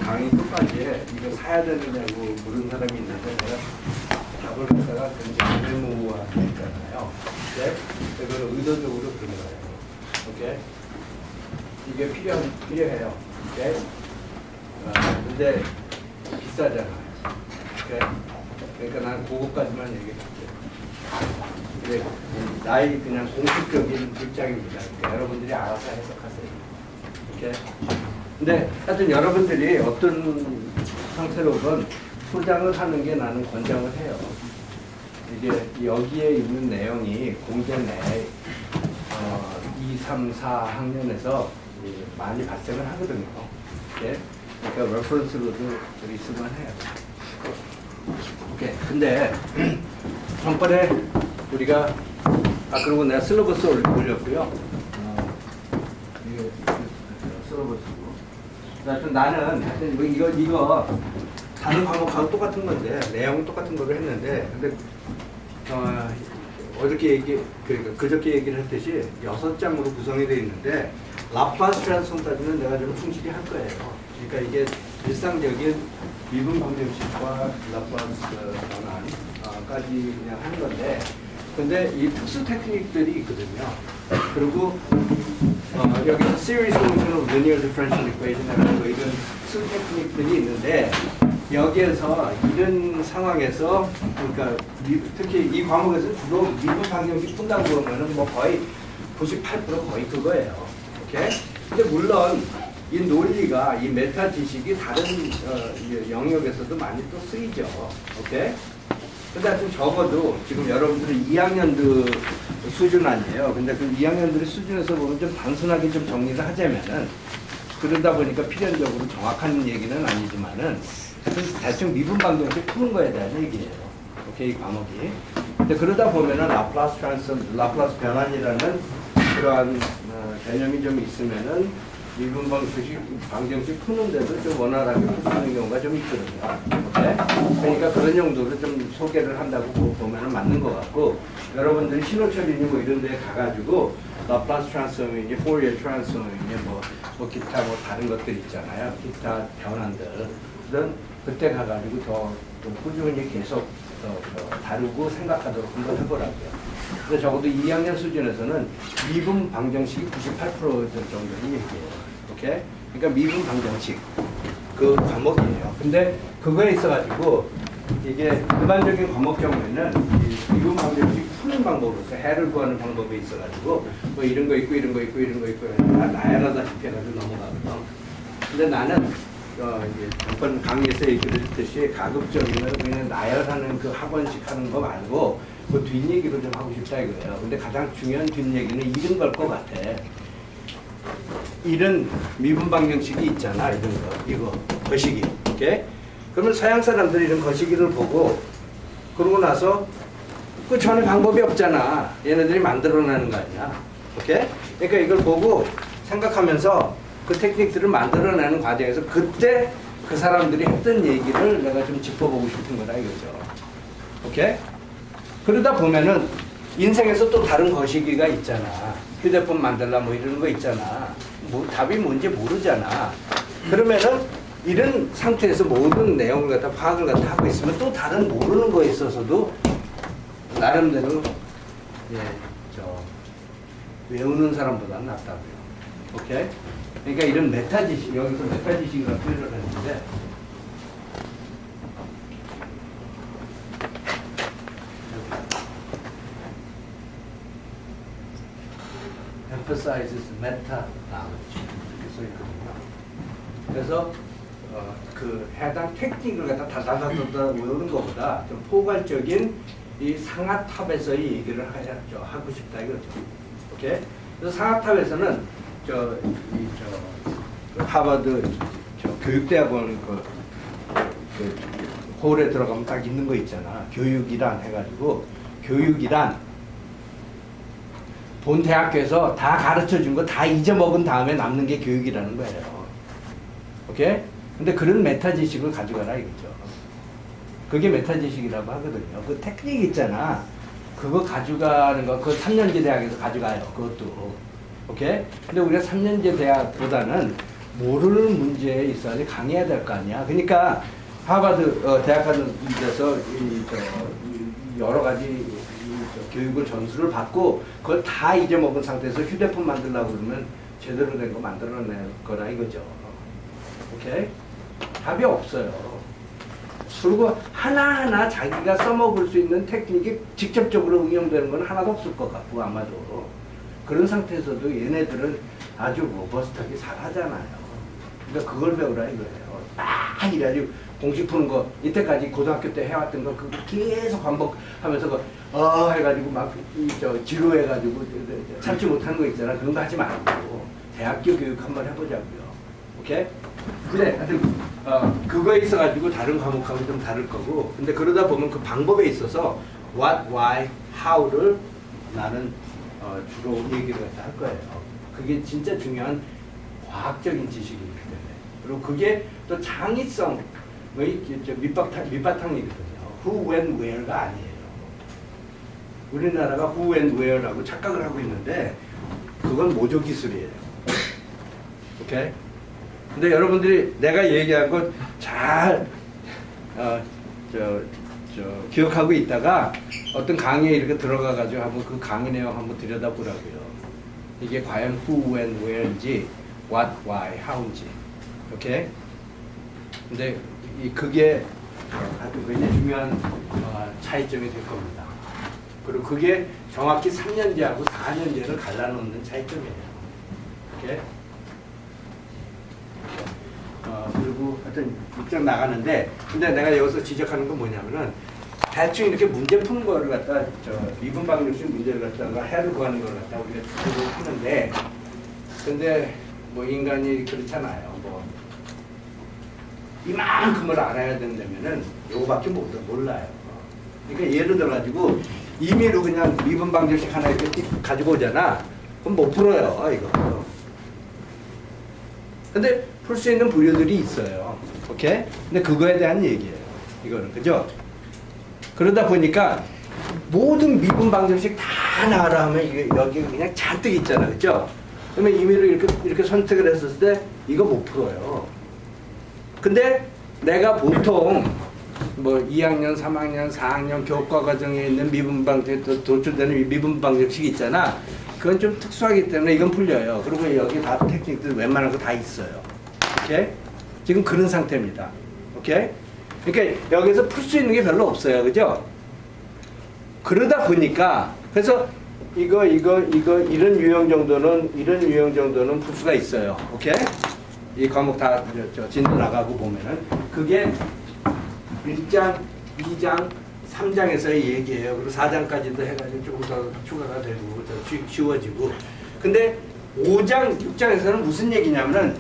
강의 끝까지 이거 사야 되느냐고 물은 사람이 있는데 내가 답을 갖다가 굉장히 애매모호하게 했잖아요. 네? 그걸 의도적으로 그런 거예요. 오케이? 이게 필요해요. 오케이? 근데 비싸잖아요. 오케이? 그러니까 난 그것까지만 얘기할게요. 근데 나의 그냥 공식적인 입장입니다. 그러니까 여러분들이 알아서 해석하세요. 오케이? 근데 하여튼 여러분들이 어떤 상태로든 소장을 하는 게 나는 권장을 해요. 이게 여기에 있는 내용이 공대 내 2, 3, 4학년에서 많이 발생을 하거든요. 오케이? 그러니까 레퍼런스로도 있으면 해요. 오케이. 근데 전번에 우리가 그리고 내가 슬러버스 올렸고요. 이게 슬러버스고. 하여튼 나는 하여튼 이거 다른 과목하고 똑같은 건데 내용은 똑같은 거로 했는데 근데 어저께 그저께 얘기를 했듯이 6장으로 구성이 되어 있는데 라플라스 트랜스폼까지는 내가 좀 충실히 할 거예요. 그러니까 이게 일상적인 미분 방정식과 라플라스 변환까지 그냥 하는 건데 근데 이 특수 테크닉들이 있거든요. 그리고 여기 series solution of linear differential equation이라는 이런 특수 테크닉들이 있는데 여기에서 이런 상황에서 그러니까 특히 이 과목에서 주로 미분 방정식 푼다고 그러면은 뭐 거의 98% 거의 그거예요. 오케이? 근데 물론 이 논리가 이 메타 지식이 다른 영역에서도 많이 또 쓰이죠. 오케이? 근데 하여튼 적어도 지금 여러분들은 2학년들 수준 아니에요. 근데 그 2학년들의 수준에서 보면 좀 단순하게 좀 정리를 하자면은 그러다 보니까 필연적으로 정확한 얘기는 아니지만은 대충 미분 방정식 푸는 거에 대한 얘기예요. 오케이, 이 과목이. 근데 그러다 보면은 라플라스 변환이라는 그러한 개념이 좀 있으면은 미분 방정식 푸는데도 좀 원활하게 풀 수 있는 경우가 좀 있거든요. 오케이? 그러니까 그런 정도로 좀 소개를 한다고 보면은 맞는 것 같고 여러분들이 신호철이니 뭐 이런 데 가가지고 라플라스 트랜스폼이니 포리어 트랜스폼이니 뭐 기타 뭐 다른 것들 있잖아요. 기타 변환들은 그때 가가지고 더 꾸준히 계속 다루고 생각하도록 한번 해보라고요. 근데 적어도 2학년 수준에서는 미분 방정식이 98% 정도는 얘기해요. 오케이? 그러니까 미분 방정식 그 과목이에요. 근데 그거에 있어가지고 이게 일반적인 과목 경우에는 이 미분 방정식 푸는 방법으로서 해를 구하는 방법이 있어가지고 뭐 이런 거 있고 이런 거 있고 이런 거 있고 다 나열하다시피 해가지고 넘어가거든. 근데 나는 이제 전번 강의에서 얘기를 했듯이 가급적이면 그냥 나열하는 그 학원식 하는 거 말고 그 뒷얘기를 좀 하고 싶다 이거예요. 근데 가장 중요한 뒷얘기는 이런 걸 것 같아. 이런 미분 방정식이 있잖아. 이런 거. 이거. 거시기. 오케이? 그러면 서양 사람들이 이런 거시기를 보고 그러고 나서 그 전에 방법이 없잖아. 얘네들이 만들어내는 거 아니야. 오케이? 그러니까 이걸 보고 생각하면서 그 테크닉들을 만들어내는 과정에서 그때 그 사람들이 했던 얘기를 내가 좀 짚어보고 싶은 거다 이거죠. 오케이? 그러다 보면은 인생에서 또 다른 거시기가 있잖아. 휴대폰 만들라 뭐 이런 거 있잖아. 뭐 답이 뭔지 모르잖아. 그러면은 이런 상태에서 모든 내용을 갖다 파악을 갖다 하고 있으면 또 다른 모르는 거에 있어서도 나름대로 외우는 사람보다는 낫다고요. 오케이? 그러니까 이런 메타 지식, 여기서 메타 지식이라고 표현을 했는데 emphasizes meta knowledge 이렇게 써 있거든요. 그래서 그 해당 테크닉을 갖다 다다다다다 외우는 것보다 좀 포괄적인 이 상하탑에서의 얘기를 하고 싶다 이거죠. 오케이? 그래서 상하탑에서는 그 하버드 교육대학원 그 홀에 들어가면 딱 있는 거 있잖아. 교육이란 해가지고 교육이란 본 대학교에서 다 가르쳐 준 거 다 잊어먹은 다음에 남는 게 교육이라는 거예요. 오케이? 근데 그런 메타 지식을 가져가라 이거죠. 그게 메타 지식이라고 하거든요. 그 테크닉 있잖아. 그거 가져가는 거, 그 3년제 대학에서 가져가요. 그것도. 오케이? 근데 우리가 3년제 대학보다는 모르는 문제에 있어야지 강의해야 될 거 아니야. 그러니까 하버드 대학 가는 데서 여러 가지 교육을 전수를 받고 그걸 다 잊어먹은 상태에서 휴대폰 만들려고 그러면 제대로 된 거 만들어낼 거라 이거죠. 오케이? 답이 없어요. 그리고 하나하나 자기가 써먹을 수 있는 테크닉이 직접적으로 응용되는 건 하나도 없을 것 같고 아마도 그런 상태에서도 얘네들은 아주 로버스트하게 잘하잖아요. 그러니까 그걸 배우라 이거예요. 막 이래가지고 공식 푸는 거 이때까지 고등학교 때 해왔던 거 그거 계속 반복하면서 해가지고 막 지루해가지고 참지 못하는 거 있잖아. 그런 거 하지 말고 대학교 교육 한번 해보자고요. 오케이? 그래, 하여튼 그거에 있어가지고 다른 과목하고 좀 다를 거고 근데 그러다 보면 그 방법에 있어서 what, why, how를 나는 주로 얘기를 갖다 할 거예요. 그게 진짜 중요한 과학적인 지식이기 때문에 그리고 그게 또 창의성의 밑바탕이거든요. Who, when, where가 아니에요. 우리나라가 Who and where라고 착각을 하고 있는데 그건 모조 기술이에요. 오케이? 근데 여러분들이 내가 얘기한 건 잘 기억하고 있다가 어떤 강의에 이렇게 들어가가지고 한번 그 강의 내용 한번 들여다보라고요. 이게 과연 who, when, where인지 what, why, how인지. 오케이? 근데 그게 아주 굉장히 중요한 차이점이 될 겁니다. 그리고 그게 정확히 3년제하고 4년제를 갈라놓는 차이점이에요. 오케이? 그리고 하여튼 입장 나가는데 근데 내가 여기서 지적하는 건 뭐냐면은 대충 이렇게 문제 푸는 거를 갖다 미분 방정식 문제를 갖다가 해를 구하는 걸 갖다 우리가 주로 푸는데 근데 뭐 인간이 그렇잖아요. 뭐 이만큼을 알아야 된다면은 요거밖에 몰라요. 그러니까 예를 들어 가지고 임의로 그냥 미분 방정식 하나 이렇게 가지고 오잖아. 그럼 못 풀어요 이거. 근데 풀 수 있는 부류들이 있어요. 오케이? 근데 그거에 대한 얘기예요. 이거는 그죠? 그러다 보니까 모든 미분 방정식 다 나와라 하면 이게 여기 그냥 잔뜩 있잖아. 그죠? 그러면 임의로 이렇게 선택을 했을 때 이거 못 풀어요. 근데 내가 보통 뭐 2학년, 3학년, 4학년 교과 과정에 있는 미분 방정식 도출되는 미분 방정식 있잖아. 그건 좀 특수하기 때문에 이건 풀려요. 그리고 여기 다 테크닉들 웬만한 거 다 있어요. 오케이? 지금 그런 상태입니다. 오케이? 그러니까 여기서 풀 수 있는 게 별로 없어요. 그죠? 그러다 보니까 그래서 이런 유형 정도는 풀 수가 있어요. 오케이? 이 과목 다 진도 나가고 보면은 그게 1장, 2장, 3장에서의 얘기예요. 그리고 4장까지도 해가지고 조금 더 추가가 되고 더 쉬워지고. 근데 5장, 6장에서는 무슨 얘기냐면은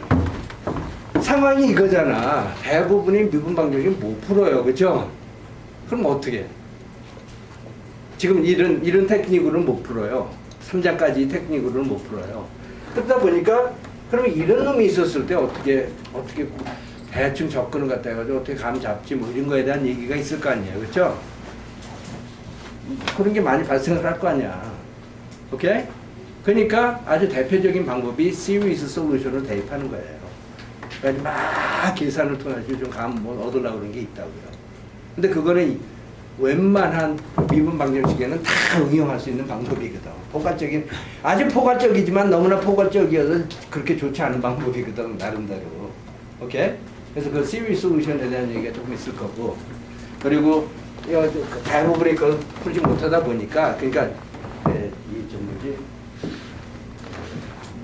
상황이 이거잖아. 대부분의 미분 방정식 못 풀어요. 그죠? 그럼 어떻게? 지금 이런 테크닉으로는 못 풀어요. 3장까지 테크닉으로는 못 풀어요. 그러다 보니까 그러면 이런 놈이 있었을 때 어떻게 대충 접근을 갖다 해가지고 어떻게 감 잡지 뭐 이런 거에 대한 얘기가 있을 거 아니에요. 그렇죠? 그런 게 많이 발생을 할 거 아니야. 오케이? 그러니까 아주 대표적인 방법이 series solution을 대입하는 거예요. 그러니까 막 계산을 통해서 좀 감 뭐 얻으려고 그런 게 있다고요. 근데 그거는 웬만한 미분 방정식에는 다 응용할 수 있는 방법이거든. 아주 포괄적이지만 너무나 포괄적이어서 그렇게 좋지 않은 방법이거든, 나름대로. 오케이? 그래서 그 series solution에 대한 얘기가 조금 있을 거고. 그리고 대부분이 그걸 풀지 못하다 보니까, 그러니까 이 좀 뭐지?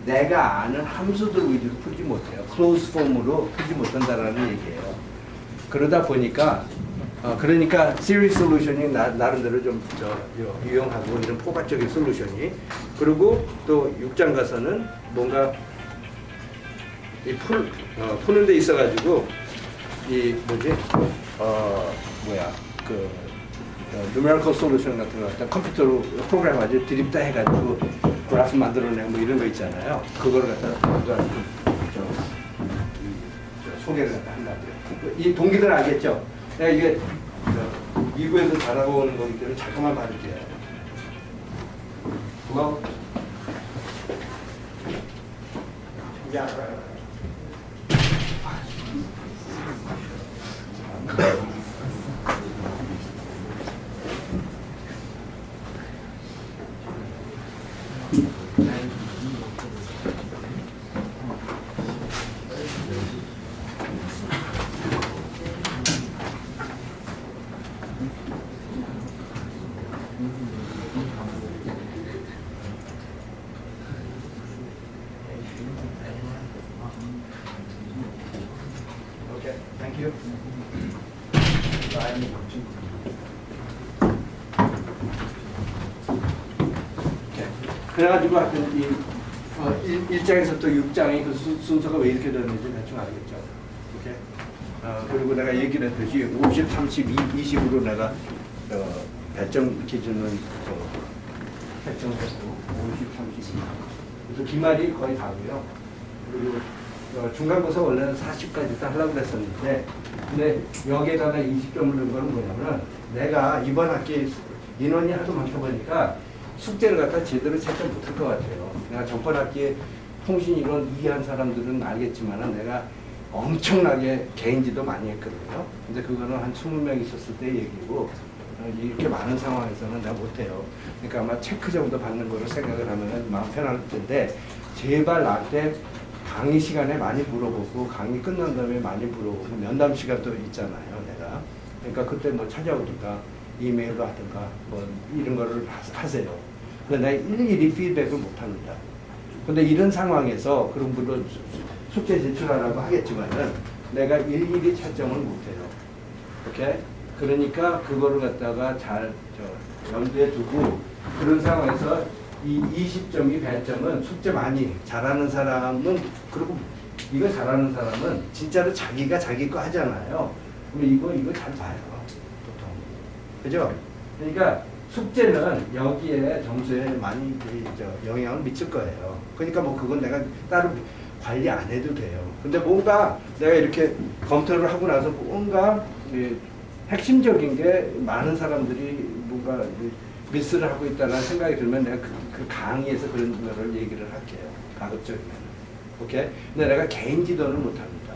내가 아는 함수들 위주로 풀지 못해요. closed form으로 풀지 못한다라는 얘기예요. 그러다 보니까 그러니까 series solution이 나름대로 좀 유용하고 이런 포괄적인 솔루션이. 그리고 또 6장 가서는 뭔가 푸는 데 있어가지고 이 뭐지 numerical solution 같은 거 갖다 컴퓨터로 프로그램 아주 드립다 해가지고 그래프 만들어내고 뭐 이런 거 있잖아요. 그거를 갖다가 소개를 갖다 한다고요. 이 동기들 알겠죠? 내가 이게 미국에서 잘하고 오는 거기 때문에 잠깐만 봐줄게요. 고마워. 야. 오케이, 땡큐. 라인이 바뀐 그래가지고 하여튼 이 1장에서 또 6장의 그 순서가 왜 이렇게 되는지 대충 알겠죠. 오케이. 그리고 내가 얘기를 했듯이 50, 30, 20으로 내가 배점 기준은 배점했고 50, 30, 20. 그래서 기말이 거의 다고요. 그리고 중간고사 원래는 40까지 다 하려고 그랬었는데 근데 여기에다가 20점을 넣은 거는 뭐냐면 내가 이번 학기 인원이 하도 많다 보니까 숙제를 갖다 제대로 채점 못할 것 같아요. 내가 전번 학기에 통신이론 이해한 사람들은 알겠지만 내가 엄청나게 개인지도 많이 했거든요. 근데 그거는 한 20명 있었을 때 얘기고 이렇게 많은 상황에서는 내가 못해요. 그러니까 아마 체크 정도 받는 거로 생각을 하면 마음 편할 텐데 제발 나한테 강의 시간에 많이 물어보고 강의 끝난 다음에 많이 물어보고 면담 시간도 있잖아요. 내가. 그러니까 그때 뭐 찾아오든가 이메일로 하든가 뭐 이런 거를 하세요. 근데 내가 일일이 피드백을 못합니다. 근데 이런 상황에서 그런 물론 숙제 제출하라고 하겠지만은 내가 일일이 채점을 못해요. 오케이? 그러니까 그거를 갖다가 잘 염두에 두고 그런 상황에서 이 20점이 100점은 숙제 많이 잘하는 사람은 그리고 이거 잘하는 사람은 진짜로 자기가 자기 거 하잖아요. 그럼 이거 잘 봐요. 보통. 그죠? 그러니까 숙제는 여기에 점수에 많이 영향을 미칠 거예요. 그러니까 뭐 그건 내가 따로 관리 안 해도 돼요. 근데 뭔가 내가 이렇게 검토를 하고 나서 뭔가 핵심적인 게 많은 사람들이 뭔가 미스를 하고 있다는 생각이 들면 내가 그 강의에서 그런 거를 얘기를 할게요. 가급적이면. 오케이? 근데 내가 개인 지도는 못합니다.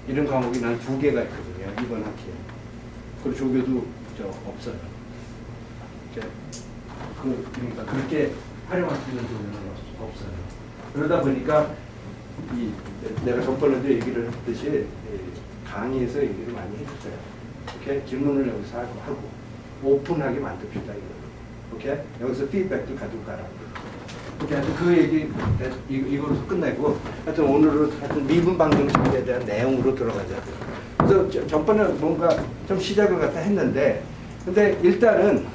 이런 과목이 난 2개가 있거든요. 이번 학기에. 그리고 조교도 없어요. 그러니까 그렇게 활용할 수 있는 조교는 없어요. 그러다 보니까 내가 전번에도 얘기를 했듯이 강의에서 얘기를 많이 해주세요. 오케이? 질문을 여기서 하고 오픈하게 만듭시다. 오케이? 여기서 피드백도 가지고 가라고. 오케이? 하여튼 그 얘기 이거로 끝내고 하여튼 오늘은 하여튼 미분 방정식에 대한 내용으로 들어가자. 그래서 전번에 뭔가 좀 시작을 갖다 했는데 근데 일단은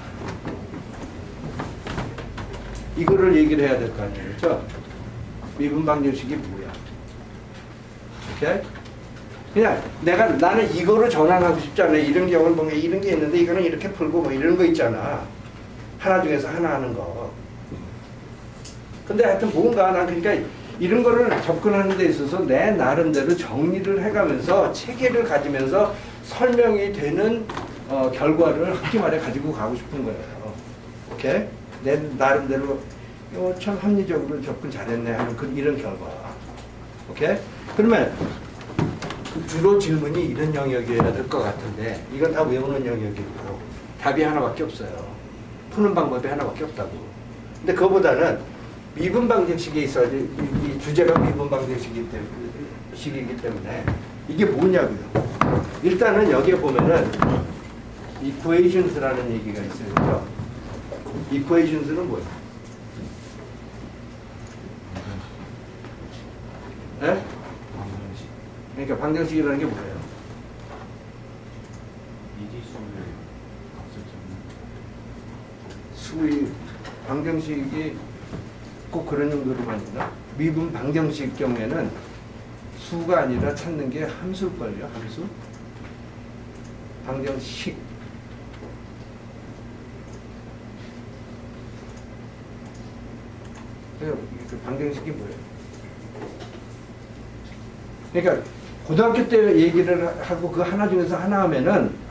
이거를 얘기를 해야 될 거 아니에요. 그렇죠? 미분 방정식이 뭐야? 오케이? 그냥 나는 이거를 전환하고 싶지 않아요. 이런 경우는 뭔가 이런 게 있는데 이거는 이렇게 풀고 뭐 이런 거 있잖아. 하나 중에서 하나 하는 거. 근데 하여튼 뭔가 난 그러니까 이런 거를 접근하는 데 있어서 내 나름대로 정리를 해가면서 체계를 가지면서 설명이 되는 결과를 학기 말에 가지고 가고 싶은 거예요. 오케이? 내 나름대로 참 합리적으로 접근 잘했네 하는 이런 결과. 오케이? 그러면 주로 질문이 이런 영역이어야 될 것 같은데 이건 다 외우는 영역이고 답이 하나밖에 없어요. 푸는 방법이 하나밖에 없다고. 근데 그거보다는 미분 방정식에 있어야지 이 주제가 미분 방정식이기 때문에 이게 뭐냐고요. 일단은 여기에 보면은 equations라는 얘기가 있어요. 그렇죠? equations는 뭐예요? 네? 그러니까 방정식이라는 게 뭐예요? 수의 방정식이 꼭 그런 용도로만 있나? 미분 방정식 경우에는 수가 아니라 찾는 게 함수일걸요? 함수? 방정식. 그 방정식이 뭐예요? 그러니까 고등학교 때 얘기를 하고 그 하나 중에서 하나 하면은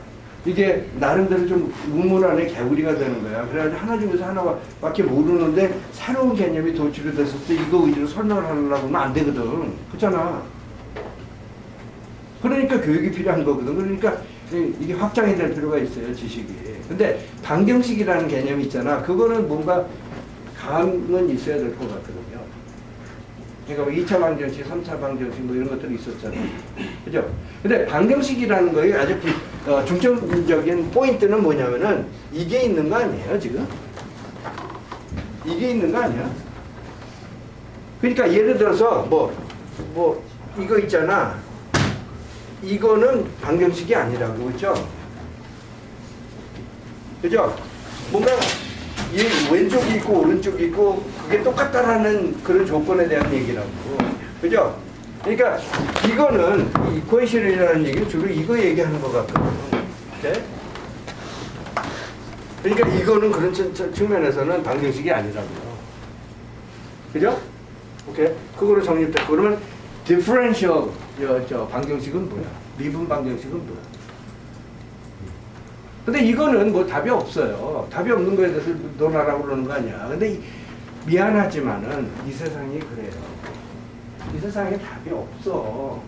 이게 나름대로 좀 우물 안에 개구리가 되는 거야. 그래가지고 하나 중에서 하나밖에 모르는데 새로운 개념이 도출이 됐을 때 이거 위주로 설명을 하려고 하면 안 되거든. 그렇잖아. 그러니까 교육이 필요한 거거든. 그러니까 이게 확장이 될 필요가 있어요. 지식이. 근데 방정식이라는 개념이 있잖아. 그거는 뭔가 감은 있어야 될 것 같거든요. 그러니까 뭐 2차 방정식, 3차 방정식 뭐 이런 것들이 있었잖아요. 그죠? 근데 방정식이라는 거에 아주 중점적인 포인트는 뭐냐면은 이게 있는 거 아니에요, 지금? 이게 있는 거 아니야? 그러니까 예를 들어서 뭐 이거 있잖아. 이거는 방정식이 아니라고, 그죠? 그죠? 뭔가 이 왼쪽이 있고 오른쪽이 있고 그게 똑같다라는 그런 조건에 대한 얘기라고. 그죠? 그러니까 이거는 이퀘이션이라는 얘기는 주로 이거 얘기하는 것 같거든요. 오케이? 그러니까 이거는 그런 측면에서는 방정식이 아니라고요. 그죠? 오케이? 그거로 정립됐고 그러면 differential 방정식은 뭐야? 미분 방정식은 뭐야? 근데 이거는 뭐 답이 없어요. 답이 없는 거에 대해서 논하라고 그러는 거 아니야. 근데 미안하지만은 이 세상이 그래요. 이 세상에 답이 없어.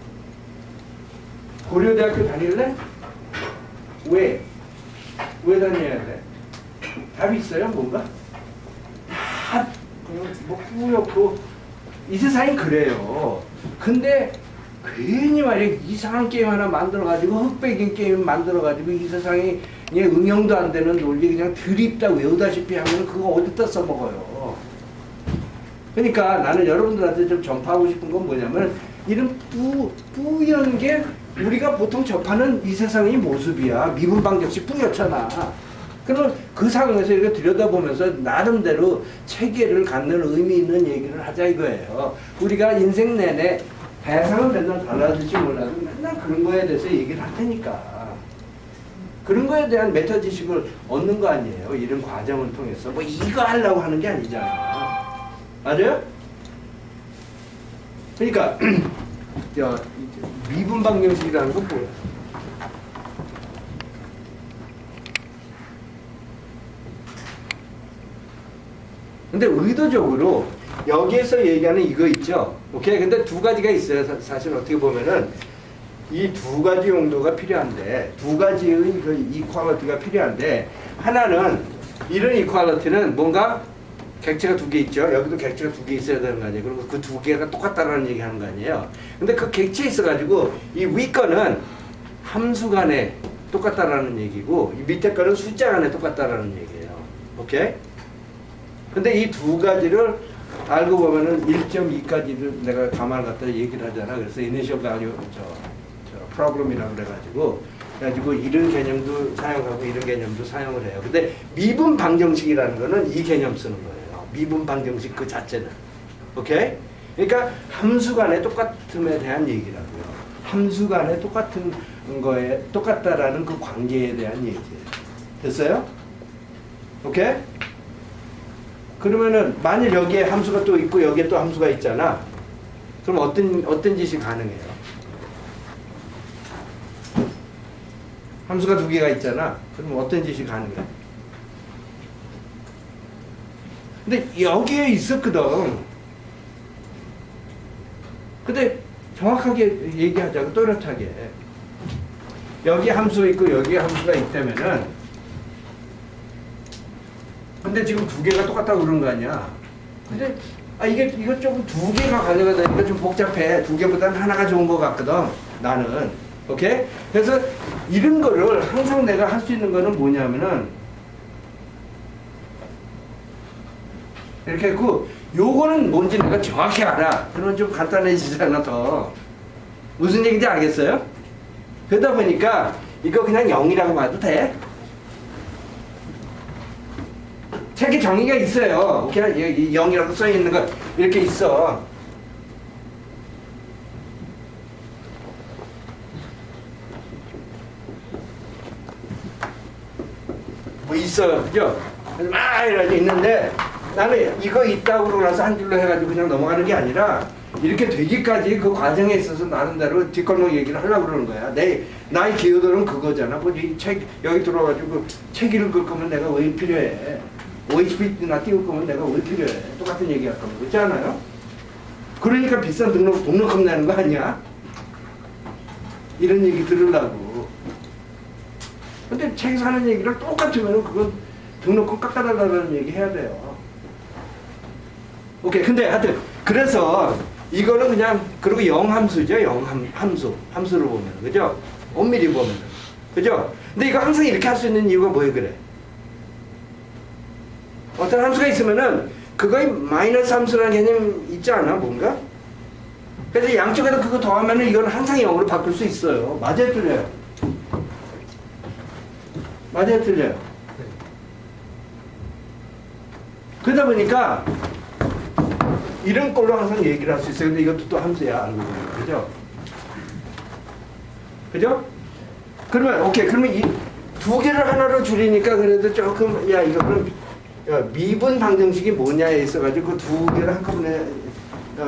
고려대학교 다닐래? 왜? 왜 다녀야 돼? 답이 있어요? 뭔가? 다 뭐 뿌옇고 이 세상이 그래요. 근데 괜히 말이야 이상한 게임 하나 만들어가지고 흑백인 게임 만들어가지고 이 세상에 응용도 안 되는 논리 그냥 드립다 외우다시피 하면 그거 어디다 써먹어요. 그러니까 나는 여러분들한테 좀 전파하고 싶은 건 뭐냐면 이런 뿌연 게 우리가 보통 접하는 이 세상의 모습이야. 미분 방정식 뿌옇잖아. 그러면 그 상황에서 이렇게 들여다보면서 나름대로 체계를 갖는 의미 있는 얘기를 하자 이거예요. 우리가 인생 내내 대상은 맨날 달라질지 몰라도 맨날 그런 거에 대해서 얘기를 할 테니까 그런 거에 대한 메타 지식을 얻는 거 아니에요. 이런 과정을 통해서 뭐 이거 하려고 하는 게 아니잖아. 맞아요? 그러니까 미분 방정식이라는 건 뭐야? 근데 의도적으로 여기에서 얘기하는 이거 있죠. 오케이? 근데 두 가지가 있어요. 사실 어떻게 보면은 이 두 가지 용도가 필요한데 두 가지의 그 이퀄리티가 필요한데 하나는 이런 이퀄리티는 뭔가 객체가 두 개 있죠. 여기도 객체가 두 개 있어야 되는 거 아니에요. 그리고 그 두 개가 똑같다라는 얘기 하는 거 아니에요. 근데 그 객체 있어가지고 이 위 거는 함수 간에 똑같다라는 얘기고 이 밑에 거는 숫자 간에 똑같다라는 얘기예요. 오케이? 근데 이 두 가지를 알고 보면은 1.2까지를 내가 가만 갖다 얘기를 하잖아. 그래서 initial value problem이라고 그래가지고 이런 개념도 사용하고 이런 개념도 사용을 해요. 근데 미분 방정식이라는 거는 이 개념 쓰는 거예요. 미분 방정식 그 자체는. 오케이? 그러니까 함수 간의 똑같음에 대한 얘기라고요. 함수 간의 똑같은 거에 똑같다라는 그 관계에 대한 얘기예요. 됐어요? 오케이? 그러면은 만일 여기에 함수가 또 있고 여기에 또 함수가 있잖아. 그럼 어떤 짓이 가능해요? 함수가 두 개가 있잖아. 그럼 어떤 짓이 가능해? 근데 여기에 있었거든. 근데 정확하게 얘기하자고 또렷하게 여기 함수 있고 여기 함수가 있다면은 근데 지금 두 개가 똑같다고 그런 거 아니야. 근데 이거 조금 두 개가 가져가 되니까 좀 복잡해. 두 개보다는 하나가 좋은 것 같거든. 나는. 오케이? 그래서 이런 거를 항상 내가 할 수 있는 거는 뭐냐면은 이렇게 했고 요거는 뭔지 내가 정확히 알아. 그러면 좀 간단해지잖아 더. 무슨 얘기인지 알겠어요? 그러다 보니까 이거 그냥 0이라고 봐도 돼. 책에 정의가 있어요. 오케이? 0이라고 써 있는 거 이렇게 있어. 뭐 있어요. 그죠? 막 이렇게 있는데 나는 이거 있다고 그러고 나서 한 줄로 해가지고 그냥 넘어가는 게 아니라 이렇게 되기까지 그 과정에 있어서 나름대로 뒷걸목 얘기를 하려고 그러는 거야. 나의 기여도는 그거잖아. 뭐 이 책 여기 들어와가지고 책 읽을 거면 내가 왜 필요해? OHP나 띄울 거면 내가 왜 필요해? 똑같은 얘기 할 거면 그렇지 않아요? 그러니까 비싼 등록금 내는 거 아니야? 이런 얘기 들으려고. 근데 책 사는 얘기를 똑같으면 그건 등록금 깎아달라는 얘기 해야 돼요. 오케이. 근데 하여튼 그래서 이거는 그냥 그리고 영함수죠. 함수로 보면 그죠? 엄밀히 보면 그죠? 근데 이거 항상 이렇게 할 수 있는 이유가 뭐예요? 그래? 어떤 함수가 있으면은 그거의 마이너스 함수라는 개념 있지 않아? 뭔가? 그래서 양쪽에다 그거 더하면 이건 항상 0으로 바꿀 수 있어요. 맞아요, 틀려요? 맞아요, 틀려요? 그러다 보니까 이런 걸로 항상 얘기를 할 수 있어요. 근데 이것도 또 함수야, 알고 보면. 그죠? 그죠? 그러면, 오케이. 그러면 이 두 개를 하나로 줄이니까 그래도 조금, 야, 이거 그럼, 야, 미분 방정식이 뭐냐에 있어가지고 그 두 개를 한꺼번에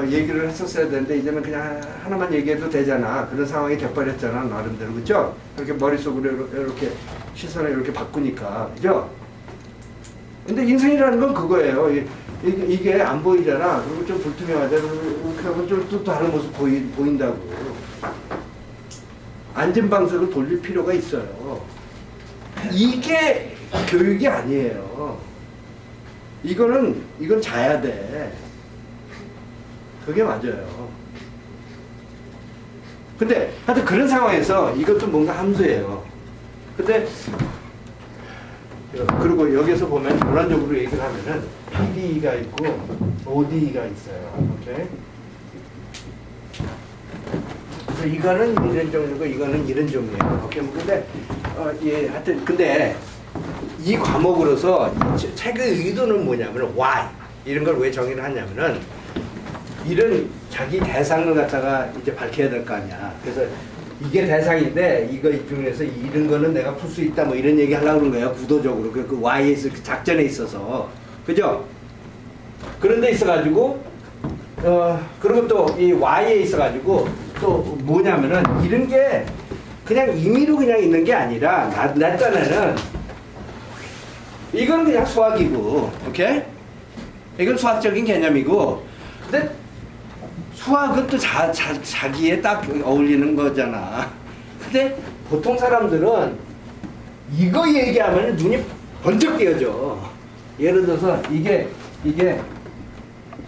얘기를 했었어야 되는데, 이제는 그냥 하나만 얘기해도 되잖아. 그런 상황이 돼버렸잖아, 나름대로. 그죠? 그렇게 머릿속으로 이렇게 시선을 이렇게 바꾸니까. 그죠? 근데 인생이라는 건 그거예요. 이게 안 보이잖아. 그리고 좀 불투명하잖아. 이렇게 하면 좀 또 다른 모습 보인다고. 안전방석을 돌릴 필요가 있어요. 이게 교육이 아니에요. 이건 자야 돼. 그게 맞아요. 근데 하여튼 그런 상황에서 이것도 뭔가 함수예요. 근데 그리고 여기서 보면 전환적으로 얘기를 하면은 PD가 있고 OD가 있어요. 오케이? 그래서 이거는 이런 종류고 이거는 이런 종류예요. 오케이? 근데 예, 하여튼 근데 이 과목으로서 이 책의 의도는 뭐냐면 why 이런 걸 왜 정의를 하냐면은 이런 자기 대상을 갖다가 이제 밝혀야 될 거 아니야. 그래서 이게 대상인데 이거 중에서 이런 거는 내가 풀 수 있다 뭐 이런 얘기 하려고 그런 거예요. 구도적으로 그 Y에서 그 작전에 있어서 그죠? 그런 데 있어가지고 그리고 또 이 Y에 있어가지고 또 뭐냐면은 이런 게 그냥 임의로 그냥 있는 게 아니라 내 딴에는 이건 그냥 수학이고 오케이? 이건 수학적인 개념이고 근데 수학은 또 자기에 딱 어울리는 거잖아. 근데 보통 사람들은 이거 얘기하면 눈이 번쩍 띄어져. 예를 들어서 이게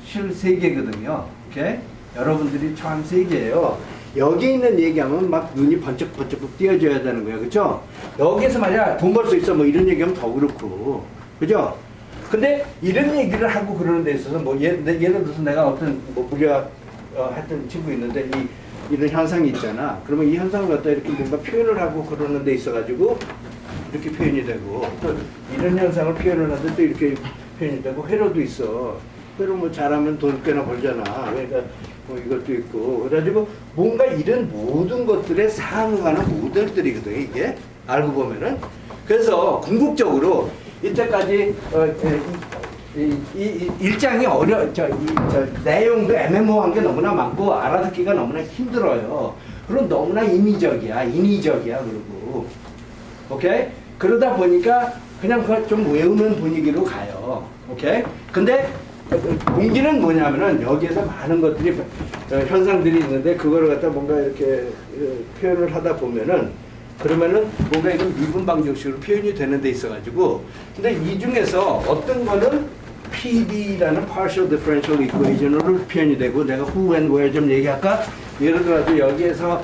실 3개거든요. 오케이? 여러분들이 처음 3개예요. 여기 있는 얘기하면 막 눈이 번쩍 띄어져야 되는 거예요. 그죠? 여기에서 말이야 돈 벌 수 있어 뭐 이런 얘기하면 더 그렇고. 그죠? 근데 이런 얘기를 하고 그러는 데 있어서 뭐 예를 들어서 내가 어떤 뭐 우리가 했던 친구 있는데 이런 현상이 있잖아. 그러면 이 현상을 갖다 이렇게 뭔가 표현을 하고 그러는 데 있어가지고 이렇게 표현이 되고 또 이런 현상을 표현을 하는데 또 이렇게 표현이 되고 회로도 있어. 회로 뭐 잘하면 돈 꽤나 벌잖아. 그러니까 뭐 이것도 있고 그래가지고 뭔가 이런 모든 것들에 상응하는 모델들이거든 이게 알고 보면은. 그래서 궁극적으로 이때까지 이 일장이 내용도 애매모호한 게 너무나 많고 알아듣기가 너무나 힘들어요. 그럼 너무나 인위적이야 그리고 오케이? 그러다 보니까 그냥 그걸 좀 외우는 분위기로 가요. 오케이? 근데 공기는 뭐냐면은 여기에서 많은 것들이 현상들이 있는데 그거를 갖다 뭔가 이렇게 표현을 하다 보면은 그러면은 뭔가 이건 미분 방정식으로 표현이 되는 데 있어가지고 근데 이 중에서 어떤 거는 PD라는 Partial Differential Equation으로 표현이 되고 내가 who and where 좀 얘기할까? 예를 들어서 여기에서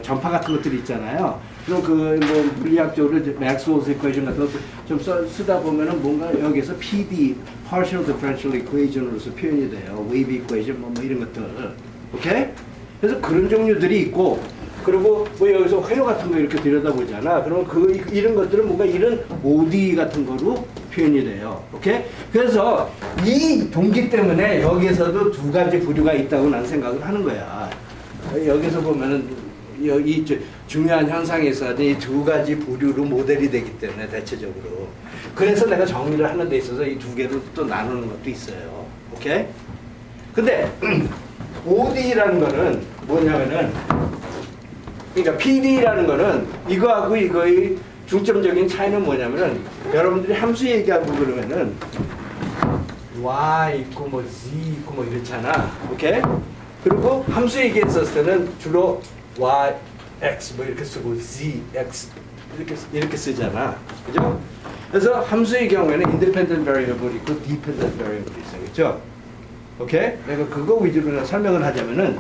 전파 같은 것들이 있잖아요. 그럼 뭐 물리학적으로 Maxwell's Equation 같은 거 좀 쓰다 보면은 뭔가 여기서 PD Partial Differential Equation으로서 표현이 돼요. Wave Equation 뭐 이런 것들. 오케이? 그래서 그런 종류들이 있고 그리고 뭐 여기서 회로 같은 거 이렇게 들여다보잖아. 그러면 이런 것들은 뭔가 이런 OD 같은 거로 표현이 돼요. 오케이? 그래서 이 동기 때문에 여기에서도 두 가지 부류가 있다고 난 생각을 하는 거야. 여기서 보면은 이 중요한 현상에서 이 두 가지 부류로 모델이 되기 때문에 대체적으로. 그래서 내가 정리를 하는 데 있어서 이 두 개로 또 나누는 것도 있어요. 오케이? 근데 OD라는 거는 뭐냐면은 그러니까 PD라는 거는 이거하고 이거의 중점적인 차이는 뭐냐면은 여러분들이 함수 얘기하고 그러면은 Y 있고 뭐 Z 있고 뭐 이렇잖아. 오케이? 그리고 함수 얘기했었을 때는 주로 Y, X 뭐 이렇게 쓰고 Z, X 이렇게 쓰잖아. 그죠? 그래서 함수의 경우에는 independent variable 있고 dependent variable 있어요. 그죠? 오케이? 내가 그거 위주로 설명을 하자면은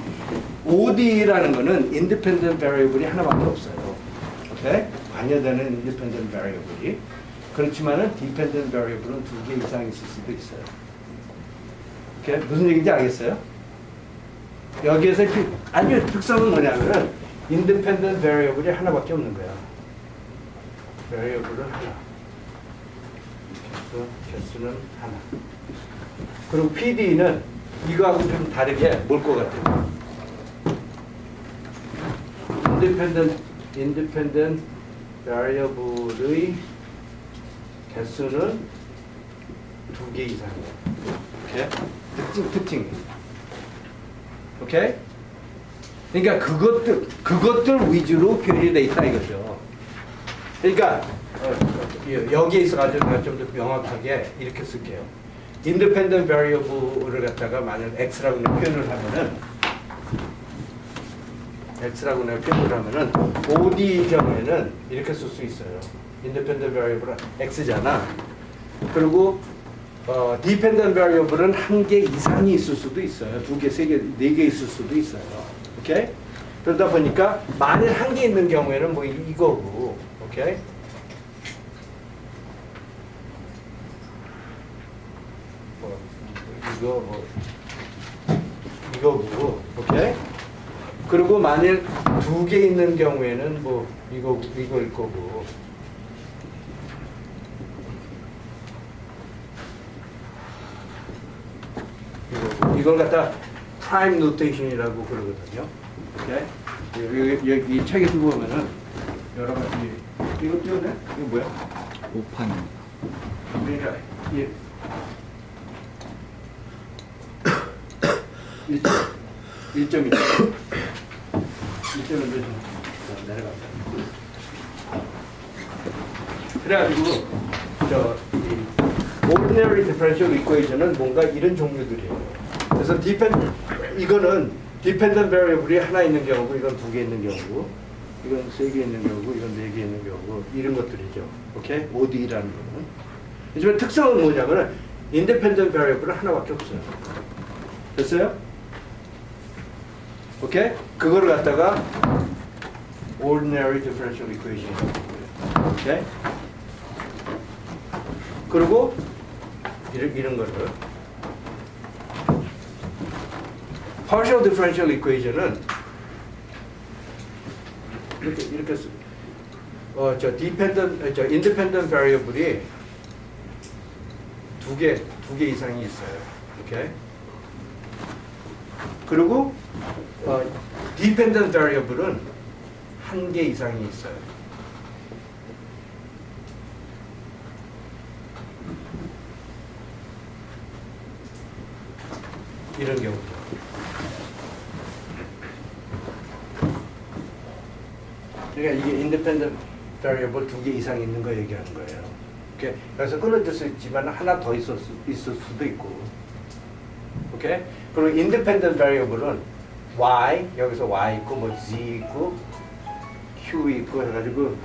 OD라는 거는 independent variable이 하나밖에 없어요. 오케이? 관여되는 independent variable이. 그렇지만은 dependent variable은 2개 이상 있을 수도 있어요. 오케이? 무슨 얘기인지 알겠어요? 여기에서 아주 특성은 뭐냐면은 independent variable이 하나밖에 없는 거야. variable은 하나. 개수는 하나. 그리고 PD는 이거하고 좀 다르게 뭘 것 같아요? independent variable의 개수는 2개 이상이에요. 오케이? 특징. 오케이? 그러니까 그것들 위주로 표현이 돼 있다 이거죠. 그러니까 여기에 있어가지고 내가 좀 더 명확하게 이렇게 쓸게요. independent variable을 갖다가 만약 x라고 내가 표현을 하면은 OD 경우에는 이렇게 쓸 수 있어요. independent variable은 x잖아. 그리고 dependent variable은 한 개 이상이 있을 수도 있어요. 2개, 3개, 4개 있을 수도 있어요. 오케이? 그러다 보니까 만일 한 개 있는 경우에는 뭐 이거고, 오케이? 이거고, 오케이? 그리고 만일 2개 있는 경우에는 뭐 이거일 거고. 이걸 갖다 프라임 노테이션이라고 그러거든요. 오케이? 여기 책에서 보면은 여러 가지 이거 띄워내? 이거 뭐야? 오판입니다. 그러니까 1.1 내려갑니다. 그래가지고 ordinary differential equation은 뭔가 이런 종류들이에요. 그래서 이거는 dependent variable이 하나 있는 경우고, 이건 2개 있는 경우고, 이건 3개 있는 경우고, 이건 4개 있는 경우고, 이런 것들이죠. 오케이? OD라는 거는. 하지만 특성은 뭐냐면은 independent variable은 하나밖에 없어요. 됐어요? 오케이? 그거를 갖다가 ordinary differential equation이라고 해요. 오케이? 그리고 이런 거를 partial differential equation은 이렇게 independent variable이 두 개 이상이 있어요. 오케이? 그리고 dependent variable은 한 개 이상이 있어요. 이런 경우죠. 그러니까 이게 independent variable 2개 이상 있는 거 얘기하는 거예요. 오케이? 그래서 끊어질 수 있지만 하나 더 있을 수도 있고. 오케이? 그리고 independent variable은 y, 여기서 y 있고 뭐 z 있고 q 있고 해가지고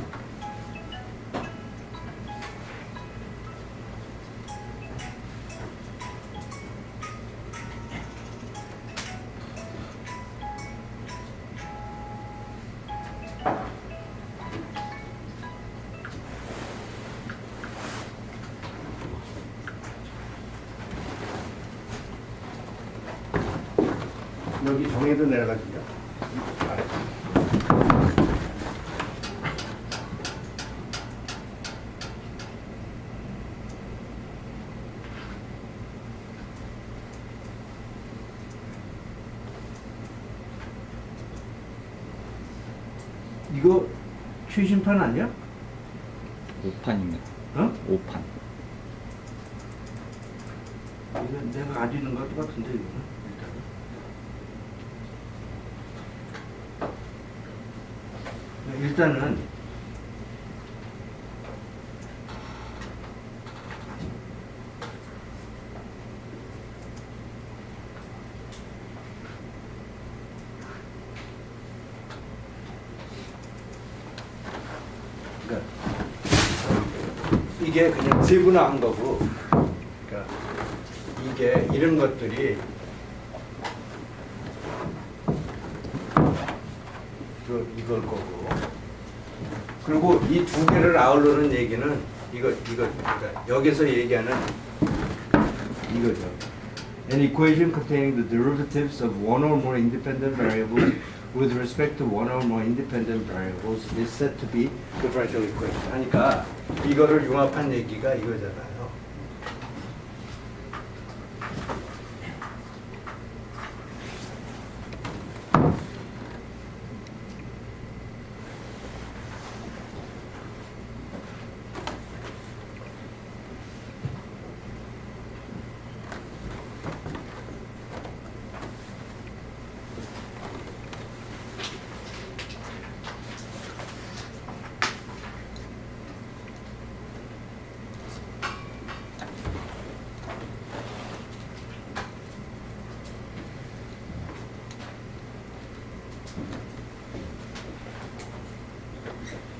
여기 정의도 내려가지고 이거 최신판 아니야? 5판입니다. 어? 5판. 이거 내가 가지고 있는 거 똑같은데 이거는. 일단은 그러니까 이게 그냥 세분화한 거고, 그러니까 이게 이런 것들이 이걸 거고, 그리고 이 두 개를 아우르는 얘기는 이거 그러니까 여기서 얘기하는 이거죠. An equation containing the derivatives of one or more independent variables with respect to one or more independent variables is said to be differential equation. 하니까 이거를 융합한 얘기가 이거잖아요.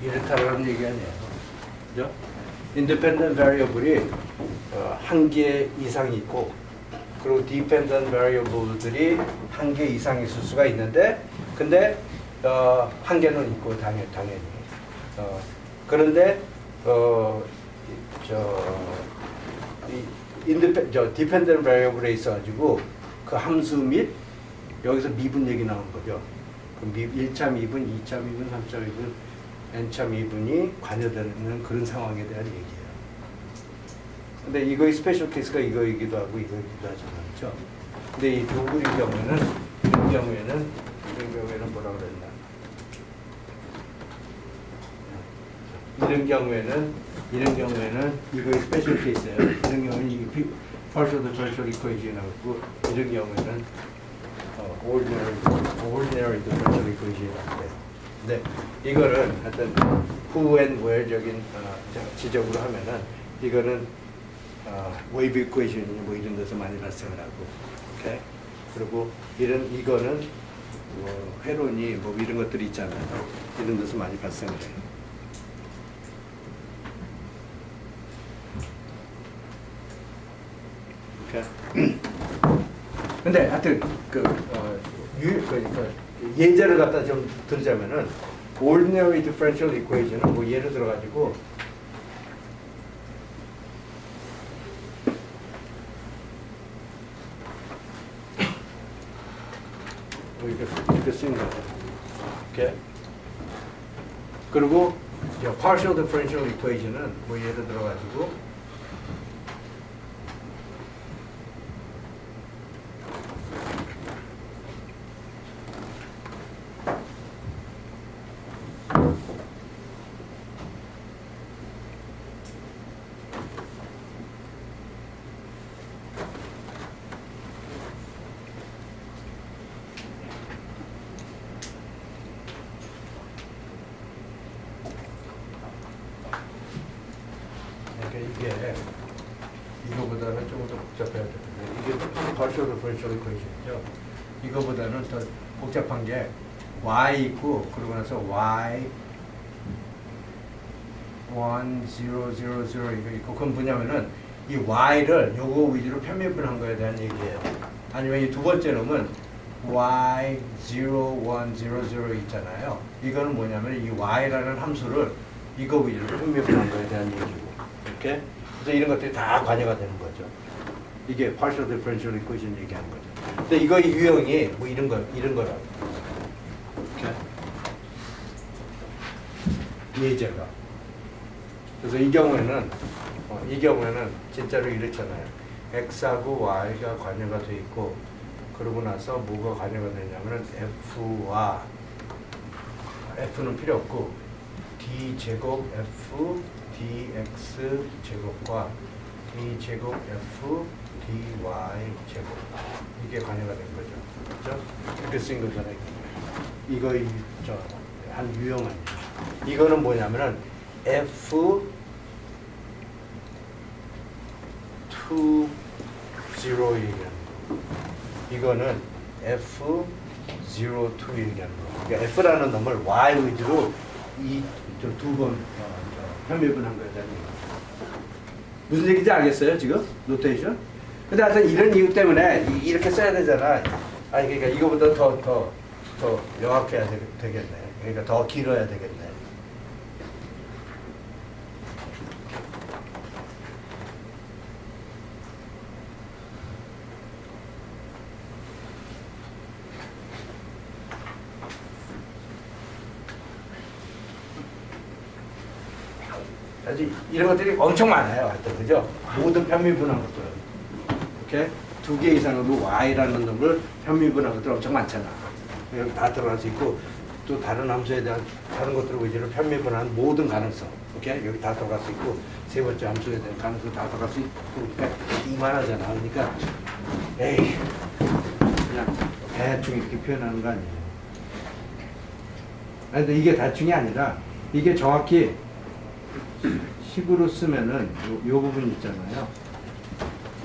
이렇다라는 얘기 아니에요. 그죠? independent variable이 한 개 이상 있고, 그리고 dependent variable들이 한 개 이상 있을 수가 있는데, 근데 한 개는 있고 당연히. 그런데 dependent variable에 있어가지고 그 함수 및 여기서 미분 얘기 나온 거죠. 그 1차 미분, 2차 미분, 3차 미분, n차 미분이 관여되는 그런 상황에 대한 얘기예요. 근데 이거의 스페셜 케이스가 이거이기도 하고 이거이기도 하잖아요. 그렇죠? 근데 이 도구의 경우에는 이런 경우에는 뭐라 그랬나? 이런 경우에는 이거의 스페셜 케이스예요. 이런 경우는 이게 partial differential equation하고 이런 경우에는 ordinary differential equation이라고 해요. 네, 이거를 하여튼 who and where적인 지적으로 하면은 이거는 wave equation이 뭐 이런 데서 많이 발생을 하고, 오케이? 그리고 이거는 뭐 회론이 뭐 이런 것들이 있잖아요. 이런 데서 많이 발생을 해요. 오케이? 근데 하여튼 그러니까 예제를 갖다 좀 들자면은 ordinary differential equation은 뭐 예를 들어 가지고 뭐 이렇게 쓰는 거죠. 오케이. 그리고 partial differential equation은 뭐 예를 들어 가지고 이게 이거보다는 조금 더 복잡해야 되는데 이게 partial differential equation이죠. 이거보다는 더 복잡한 게 y 있고 그러고 나서 y 1, 0, 0, 0 이거 있고 그건 뭐냐면은 이 y를 요거 위주로 편미분한 거에 대한 얘기예요. 아니면 이 두 번째 놈은 y 0, 1, 0, 0 있잖아요. 이거는 뭐냐면 이 y라는 함수를 이거 위주로 편미분한 거에 대한 얘기고. 이렇게 그래서 이런 것들이 다 관여가 되는 거죠. 이게 partial differential equation 얘기하는 거죠. 근데 이거의 유형이 뭐 이런 거라고. 이렇게 예제가. 그래서 이 경우에는 진짜로 이렇잖아요. x하고 y가 관여가 돼 있고 그러고 나서 뭐가 관여가 되냐면은 f와 f는 필요 없고 d 제곱 f dx 제곱과 d 제곱 f dy 제곱 이게 관여가 된 거죠. 그렇죠? 이렇게 쓰인 거잖아요. 이거 한 유형 아니에요. 이거는 뭐냐면은 f 2 0 얘기하는 거. 이거는 f 0 2 얘기하는 거. 그러니까 f라는 놈을 y 위주로 이 두 번 편미분한 거예요. 무슨 얘기인지 알겠어요, 지금? 노테이션? 근데 하여튼 이런 이유 때문에 이렇게 써야 되잖아. 아니, 그러니까 이거보다 더 명확해야 되겠네. 그러니까 더 길어야 되겠네. 아주 이런 것들이 엄청 많아요. 하여튼 그죠? 모든 편미분한 것들. 오케이? 2개 이상으로 y라는 놈을 편미분한 것들 엄청 많잖아. 여기 다 들어갈 수 있고 또 다른 함수에 대한 다른 것들을 위주로 편미분한 모든 가능성. 오케이? 여기 다 들어갈 수 있고 세 번째 함수에 대한 가능성 다 들어갈 수 있고 그러니까 이만하잖아. 그러니까 에이 그냥 대충 이렇게 표현하는 거 아니에요. 아니, 근데 이게 대충이 아니라 이게 정확히 식으로 쓰면은 요 부분 있잖아요. 요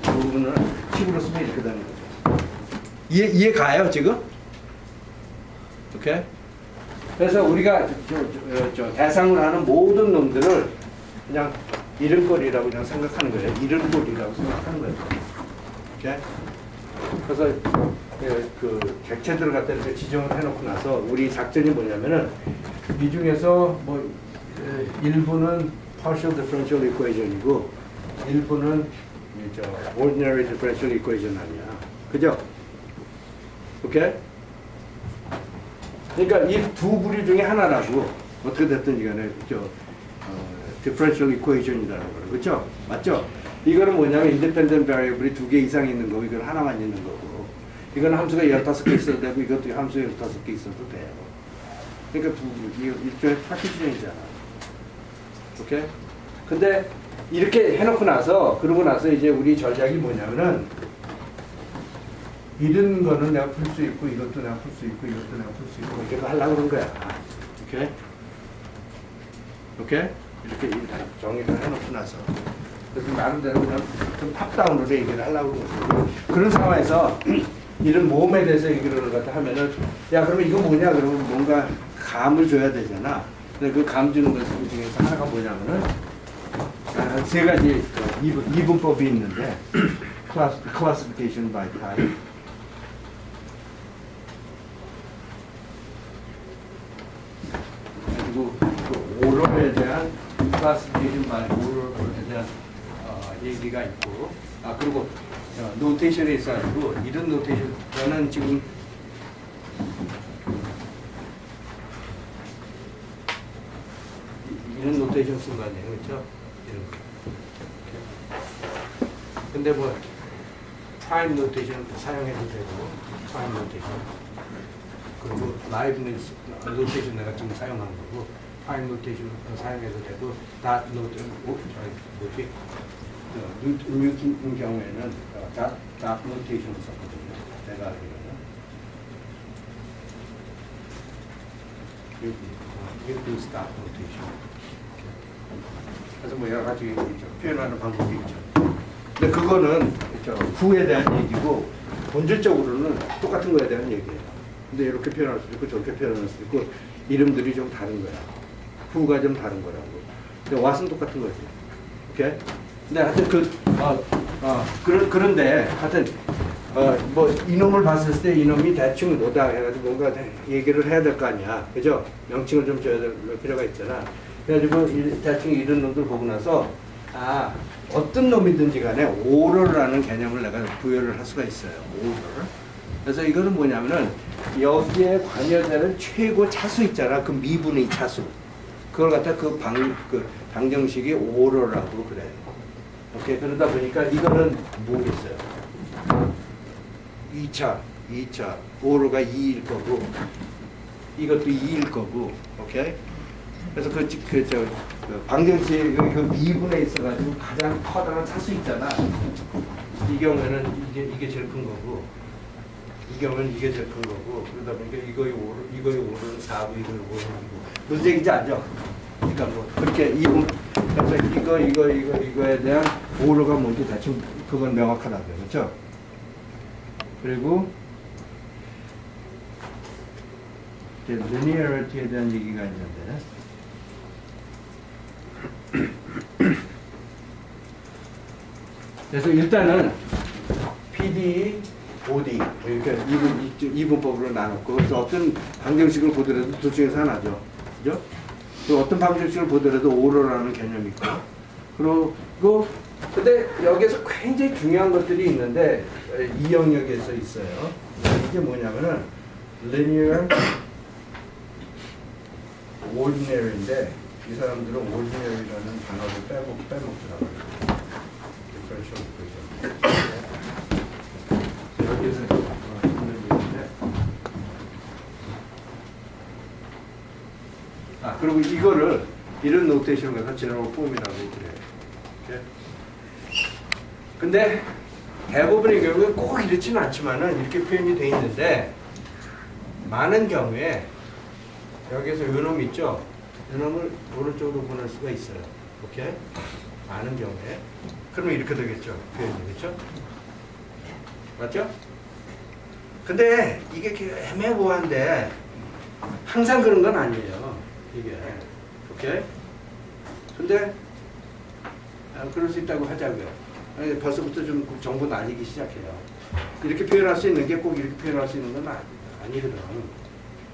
부분을 식으로 쓰면 이렇게 되는 거죠. 이해 가요 지금? 오케이? 그래서 우리가 대상으로 하는 모든 놈들을 그냥 이름꼴이라고 그냥 생각하는 거예요. 이름꼴이라고 생각하는 거예요. 오케이? 그래서 그 객체들을 갖다 이렇게 지정을 해놓고 나서 우리 작전이 뭐냐면은 이 중에서 뭐 일부는 partial differential equation이고 일부는 ordinary differential equation 아니야. 그죠? 오케이? 그러니까 이 두 부류 중에 하나라고 어떻게 됐든지 간에 differential equation이라는 거예요. 그렇죠? 맞죠? 이거는 뭐냐면 independent variable이 2개 이상 있는 거고 이건 하나만 있는 거고 이건 함수가 15개 있어도 되고 이것도 함수 15개 있어도 돼요. 그러니까 이거 일종의 파티션이잖아. 오케이? 근데 이렇게 해놓고 나서 그러고 나서 이제 우리 전략이 뭐냐면은 이런 거는 내가 풀 수 있고 이것도 내가 풀 수 있고 이것도 내가 풀 수 있고 이렇게 하려고 그런 거야. 오케이? 오케이? 이렇게 정의를 해놓고 나서 그래서 나름대로 그냥 좀 탑다운으로 얘기를 하려고 그런 거야. 그런 상황에서 이런 모험에 대해서 얘기를 갖다 하면은 야 그러면 이거 뭐냐 그러면 뭔가 감을 줘야 되잖아. 근데 그 감 주는 것 중에서 하나가 뭐냐면은 세 가지 이분법이 있는데 classification by type 그리고 그 오럴에 대한 classification by oral에 대한 얘기가 있고 그리고 노테이션에 있어가지고 이런 노테이션 저는 지금 이런 노테이션 쓴 거 아니에요, 그렇죠? 이런 거. 근데 뭐 프라임 노테이션 사용해도 되고 프라임 노테이션 그리고 라이브 노테이션 내가 지금 사용하는 거고 프라임 노테이션 사용해도 되고 다 뭐지? 뉴튼 경우에는 다 노테이션을 썼거든요. 내가 알기로는 뉴튼 스타 노테이션. 그래서 뭐 여러 가지 있죠. 표현하는 방법이 있죠. 근데 그거는 후에 대한 얘기고 본질적으로는 똑같은 거에 대한 얘기예요. 근데 이렇게 표현할 수 있고 저렇게 표현할 수 있고 이름들이 좀 다른 거야. 후가 좀 다른 거라고. 근데 왓은 똑같은 거지. 오케이? 근데 하여튼 그런데 하여튼 뭐 이놈을 봤을 때 이놈이 대충 뭐다 해가지고 뭔가 얘기를 해야 될 거 아니야. 그죠? 명칭을 좀 줘야 될 필요가 있잖아. 그래가지고 대충 이런 놈들 보고 나서 어떤 놈이든지 간에 오럴이라는 개념을 내가 부여를 할 수가 있어요. 오럴. 그래서 이거는 뭐냐면은 여기에 관여되는 최고 차수 있잖아. 그 미분의 차수. 그걸 갖다 그 방정식이 오럴이라고 그래. 오케이. 그러다 보니까 이거는 뭐겠어요? 2차. 오럴가 2일 거고 이것도 2일 거고. 오케이. 그래서 그 방정식 그 미분에 있어가지고 가장 커다란 차수 있잖아. 이 경우에는 이게 제일 큰 거고, 이 경우는 이게 제일 큰 거고, 그러다 보니까 이거의 5는 4고 이거의 5는 2고. 무슨 얘기인지 알죠? 그러니까 뭐 그렇게 이분 그래서 이거에 대한 오로가 뭔지 대충 그건 명확하다고요, 그렇죠? 그리고 linearity에 대한 얘기가 있는데. 그래서 일단은 PD, OD 이렇게 이분법으로 나눴고 그래서 어떤 방정식을 보더라도 둘 중에서 하나죠, 그죠? 또 어떤 방정식을 보더라도 오로라는 개념이 있고 그리고 근데 여기에서 굉장히 중요한 것들이 있는데 이 영역에서 있어요. 이게 뭐냐면은 linear, ordinary인데 이 사람들은 ordinary라는 단어를 빼먹더라고요. differential equation. 여기에서 있는 얘기인데. 그리고 이거를 이런 노테이션을 갖다 general form이라고 그래요. 이렇게. 근데 대부분의 경우에 꼭 이렇지는 않지만은 이렇게 표현이 돼 있는데 많은 경우에 여기서 요놈 있죠? 요놈을 오른쪽으로 보낼 수가 있어요. 오케이? 많은 경우에. 그러면 이렇게 되겠죠? 표현이. 그렇죠? 맞죠? 근데 이게 이렇게 애매모호한데 항상 그런 건 아니에요. 이게. 오케이? 근데 그럴 수 있다고 하자고요. 아니, 벌써부터 좀 정보 날리기 시작해요. 이렇게 표현할 수 있는 게 꼭 이렇게 표현할 수 있는 건 아니거든.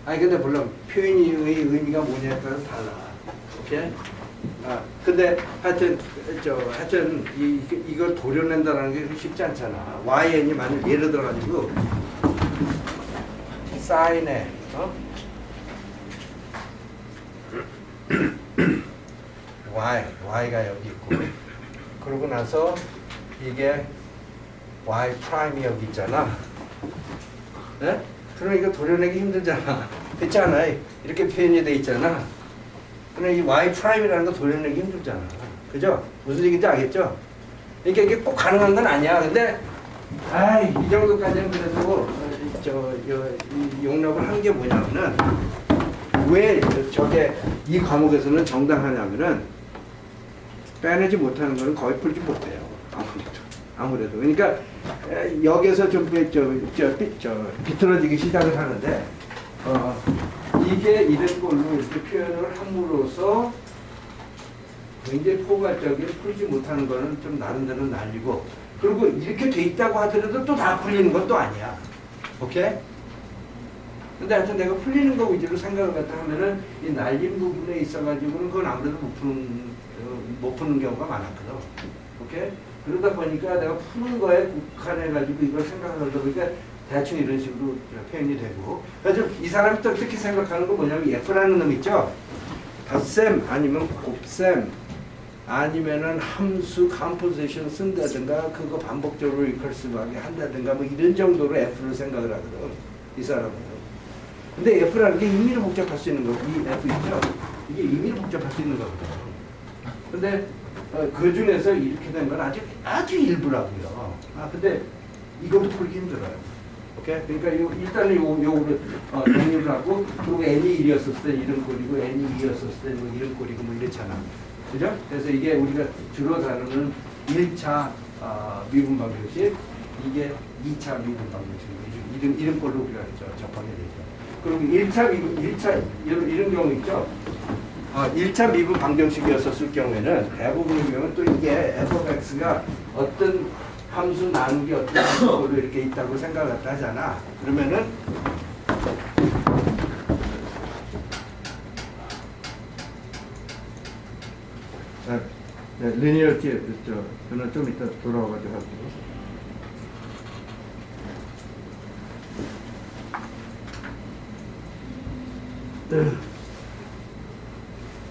아니 근데 물론 표현의 의미가 뭐냐에 따라서 달라. 오케이? 근데 하여튼 이걸 도려낸다는 게 쉽지 않잖아. YN이 만약 예를 들어 가지고 사인에 Y가 여기 있고 그러고 나서 이게 Y 프라임이 여기 있잖아. 네? 그러니까 도려내기 힘들잖아. 그렇잖아. 이렇게 표현이 돼 있잖아. 그러니까 이 Y 프라임이라는 거 도려내기 힘들잖아. 그죠? 무슨 얘기인지 알겠죠? 그러니까 이게 꼭 가능한 건 아니야. 근데 이 정도까지는 그래도 이 용납을 한 게 뭐냐면은 왜 이 과목에서는 정당하냐면은 빼내지 못하는 거는 거의 풀지 못해요. 아무래도. 그러니까 여기서 좀 비틀어지기 시작을 하는데 이게 이런 걸로 이렇게 표현을 함으로써 굉장히 포괄적인 풀지 못하는 거는 좀 나름대로 날리고 그리고 이렇게 돼 있다고 하더라도 또 다 풀리는 것도 아니야. 오케이? 근데 하여튼 내가 풀리는 거 위주로 생각을 갖다 하면은 이 날린 부분에 있어가지고는 그건 아무래도 못 푸는 경우가 많았거든. 오케이? 그러다 보니까 내가 푸는 거에 국한해가지고 이걸 생각하다 보니까 대충 이런 식으로 표현이 되고. 그래서 이 사람이 또 특히 생각하는 건 뭐냐면 F라는 놈 있죠? 덧셈 아니면 곱셈 아니면은 함수 컴포지션 쓴다든가 그거 반복적으로 리커시브하게 한다든가 뭐 이런 정도로 F를 생각을 하거든. 이 사람은. 근데 F라는 게 의미를 복잡할 수 있는 거고, 이 F 있죠? 이게 의미를 복잡할 수 있는 거거든요. 근데 그 중에서 이렇게 된 건 아주 일부라고요. 근데 이것도 풀기 힘들어요. 오케이? 그러니까 일단은 요거를 정리를 하고, 그리고 N이 1이었을 때 이런 꼴이고, N이 2였을 때 뭐 이런 꼴이고 뭐 이랬잖아. 그죠? 그래서 이게 우리가 주로 다루는 1차 미분 방정식, 이게 2차 미분 방정식, 이런 꼴로 우리가 접하게 되죠. 그리고 1차 이런 경우 있죠. 1차 미분 방정식이었을 경우에는 대부분의 경우는 또 이게 f of x가 어떤 함수 나누기 어떤 함수로 이렇게 있다고 생각을 하잖아. 그러면은 리니어티 저는 좀 이따 돌아와가지고 할게요.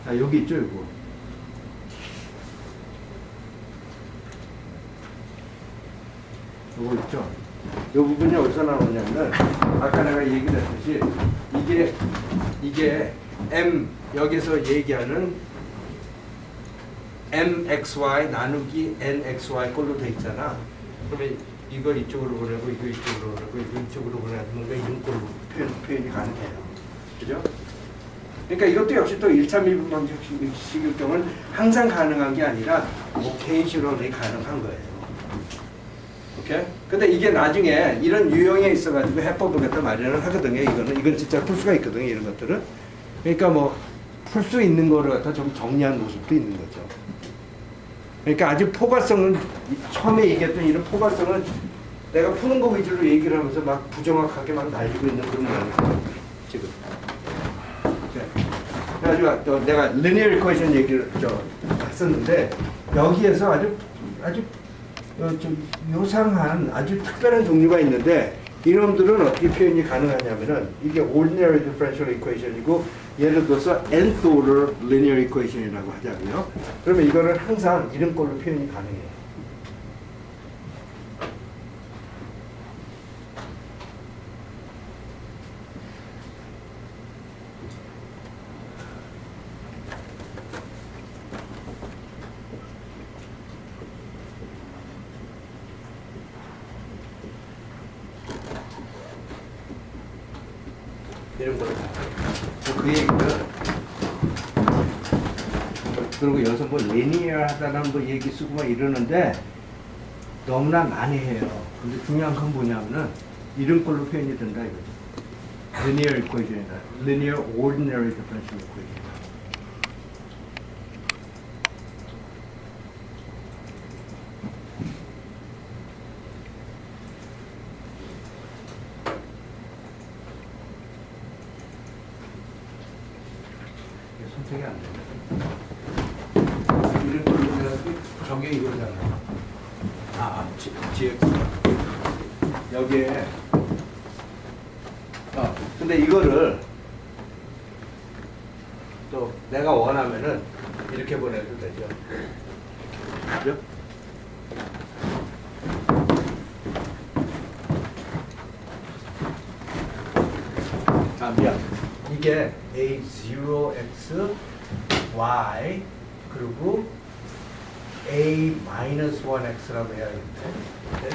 여기 있죠, 이거. 이거 있죠. 이 부분이 어디서 나오냐면 아까 내가 얘기를 했듯이 이게 M 여기서 얘기하는 MXY 나누기 NXY 꼴로 돼 있잖아. 그러면 이걸 이쪽으로 보내고 이거 이쪽으로 보내고 이거 이쪽으로 보내고 뭔가 이런 꼴로 표현이 가능해요. 그죠? 그러니까 이것도 역시 또 1차 미분 방정식일 경우는 항상 가능한 게 아니라 오케이셔널이 가능한 거예요. 오케이? 근데 이게 나중에 이런 유형에 있어가지고 해법을 갖다 마련을 하거든요. 이건 진짜 풀 수가 있거든요. 이런 것들은. 그러니까 뭐 풀 수 있는 거를 갖다 좀 정리한 모습도 있는 거죠. 그러니까 아주 포괄성은 처음에 얘기했던 이런 포괄성은 내가 푸는 거 위주로 얘기를 하면서 막 부정확하게 막 날리고 있는 그런 모양이에요. 지금. 그래가지고 내가 리니어 이퀘이션 얘기를 했었는데 여기에서 아주 좀 요상한 아주 특별한 종류가 있는데 이놈들은 어떻게 표현이 가능하냐면은 이게 ordinary differential equation이고 예를 들어서 nth order linear equation이라고 하자고요. 그러면 이거는 항상 이름꼴로 표현이 가능해요. 이런 걸로 그 얘기는 그리고 여기서 뭐 리니어하다는 뭐 얘기 쓰고 막 이러는데 너무나 많이 해요. 근데 중요한 건 뭐냐면은 이런 걸로 표현이 된다 이거죠. linear equation이다. linear ordinary differential equation. 선택이 안 되네. 이런 걸로 해가지고 저게 이거잖아. GX. 여기에. 근데 이거를 또 내가 원하면은 이렇게 보내도 되죠. 그죠? 미안. 이게 A0X, Y, 그리고 A-1X라고 해야겠네. 네?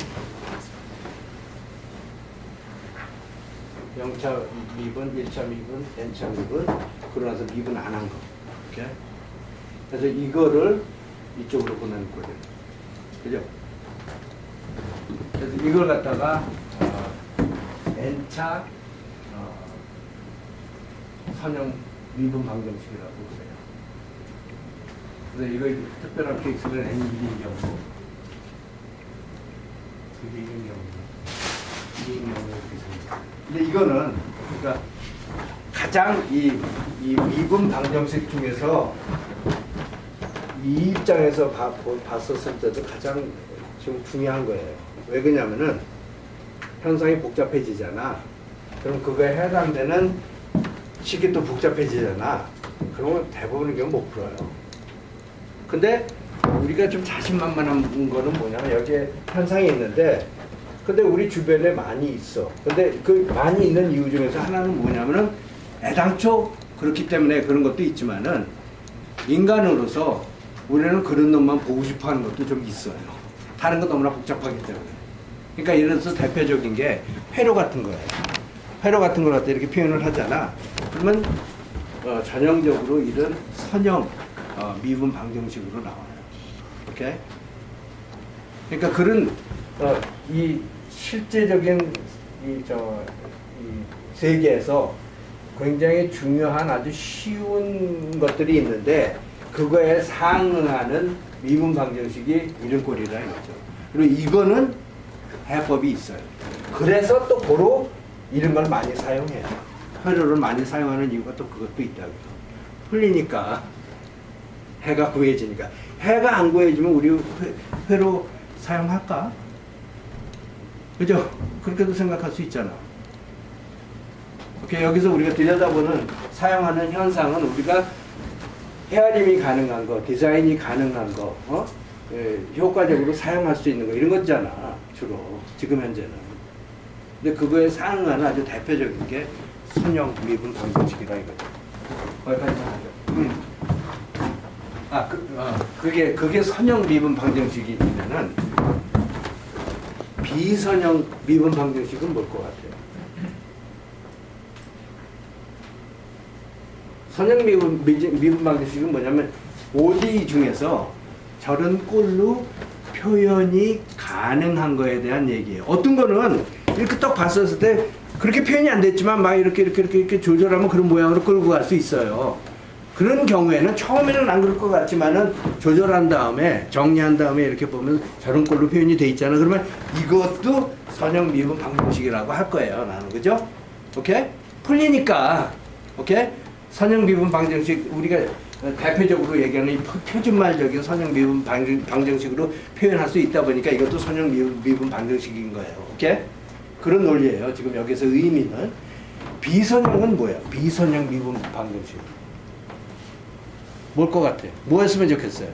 0차 미분, 1차 미분, n차 미분, 그러고 나서 미분 안 한 거. 오케이? 그래서 이거를 이쪽으로 보내는 거예요. 그죠? 그래서 이걸 갖다가 n차 선형 미분 방정식이라고 그래요. 그래서 이거 특별한 케이스는 n1인 경우, 그게 2인 경우, 2인 경우 이렇게 생깁니다. 근데 이거는 그러니까 가장 이 미분 방정식 중에서 이 입장에서 봤었을 때도 가장 좀 중요한 거예요. 왜 그러냐면은 현상이 복잡해지잖아. 그럼 그거에 해당되는 식이 또 복잡해지잖아. 그러면 대부분의 경우 못 풀어요. 근데 우리가 좀 자신만만한 거는 뭐냐면 여기에 현상이 있는데 근데 우리 주변에 많이 있어. 근데 그 많이 있는 이유 중에서 하나는 뭐냐면은 애당초 그렇기 때문에 그런 것도 있지만은 인간으로서 우리는 그런 놈만 보고 싶어 하는 것도 좀 있어요. 다른 거 너무나 복잡하기 때문에. 그러니까 예를 들어서 대표적인 게 회로 같은 거예요. 회로 같은 걸 갖다 이렇게 표현을 하잖아. 그러면 전형적으로 이런 선형 미분 방정식으로 나와요. 오케이? 그러니까 그런 이 실제적인 이 세계에서 굉장히 중요한 아주 쉬운 것들이 있는데 그거에 상응하는 미분 방정식이 이런 꼴이라 이거죠. 그리고 이거는 해법이 있어요. 그래서 또 고로 이런 걸 많이 사용해요. 회로를 많이 사용하는 이유가 또 그것도 있다고요. 풀리니까 해가 구해지니까. 해가 안 구해지면 우리 회로 사용할까? 그죠? 그렇게도 생각할 수 있잖아. 오케이, 여기서 우리가 들여다보는 사용하는 현상은 우리가 헤아림이 가능한 거, 디자인이 가능한 거, 효과적으로 사용할 수 있는 거 이런 거잖아. 주로 지금 현재는. 근데 그거에 상응하는 아주 대표적인 게 선형 미분 방정식이라 이거죠. 거기까지 하죠. 그게 선형 미분 방정식이면은 비선형 미분 방정식은 뭘 것 같아요? 선형 미분 방정식은 뭐냐면 ODE 중에서 저런 꼴로 표현이 가능한 거에 대한 얘기예요. 어떤 거는 이렇게 딱 봤었을 때 그렇게 표현이 안 됐지만 막 이렇게 조절하면 그런 모양으로 끌고 갈 수 있어요. 그런 경우에는 처음에는 안 그럴 것 같지만은 조절한 다음에 정리한 다음에 이렇게 보면 저런 꼴로 표현이 돼 있잖아. 그러면 이것도 선형 미분 방정식이라고 할 거예요. 나는 그죠? 오케이? 풀리니까 오케이? 선형 미분 방정식 우리가 대표적으로 얘기하는 이 표준말적인 선형 미분 방정식으로 표현할 수 있다 보니까 이것도 선형 미분 방정식인 거예요. 오케이? 그런 논리예요. 지금 여기서 의미는 비선형은 뭐야? 비선형 미분 방정식. 뭘 것 같아? 뭐 했으면 좋겠어요?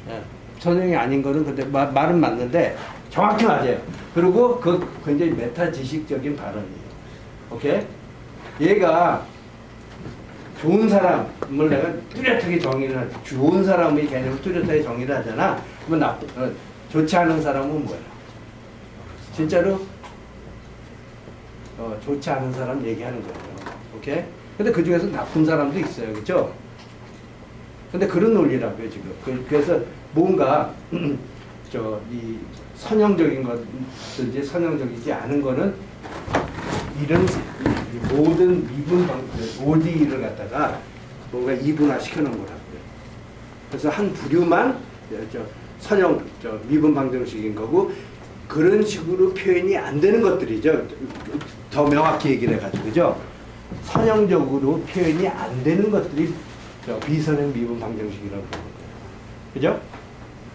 예, 선형이 아닌 거는 근데 말은 맞는데 정확히 맞아요. 그리고 그 굉장히 메타 지식적인 발언이에요. 오케이? 얘가 좋은 사람을 내가 뚜렷하게 정의를 하지. 좋은 사람의 개념을 뚜렷하게 정의를 하잖아. 그러면 좋지 않은 사람은 뭐야? 진짜로 좋지 않은 사람 얘기하는 거예요. 오케이? 근데 그 중에서 나쁜 사람도 있어요. 그죠? 근데 그런 논리라고요, 지금. 그래서 뭔가, 이 선형적인 것든지 선형적이지 않은 거는 이런 모든 미분 ODE를 갖다가 뭔가 이분화 시켜놓은 거라고요. 그래서 한 부류만 선형, 미분 방정식인 거고, 그런 식으로 표현이 안 되는 것들이죠. 더 명확히 얘기를 해가지고, 그죠? 선형적으로 표현이 안 되는 것들이 비선형 미분 방정식이라고 부르는 거예요. 그죠?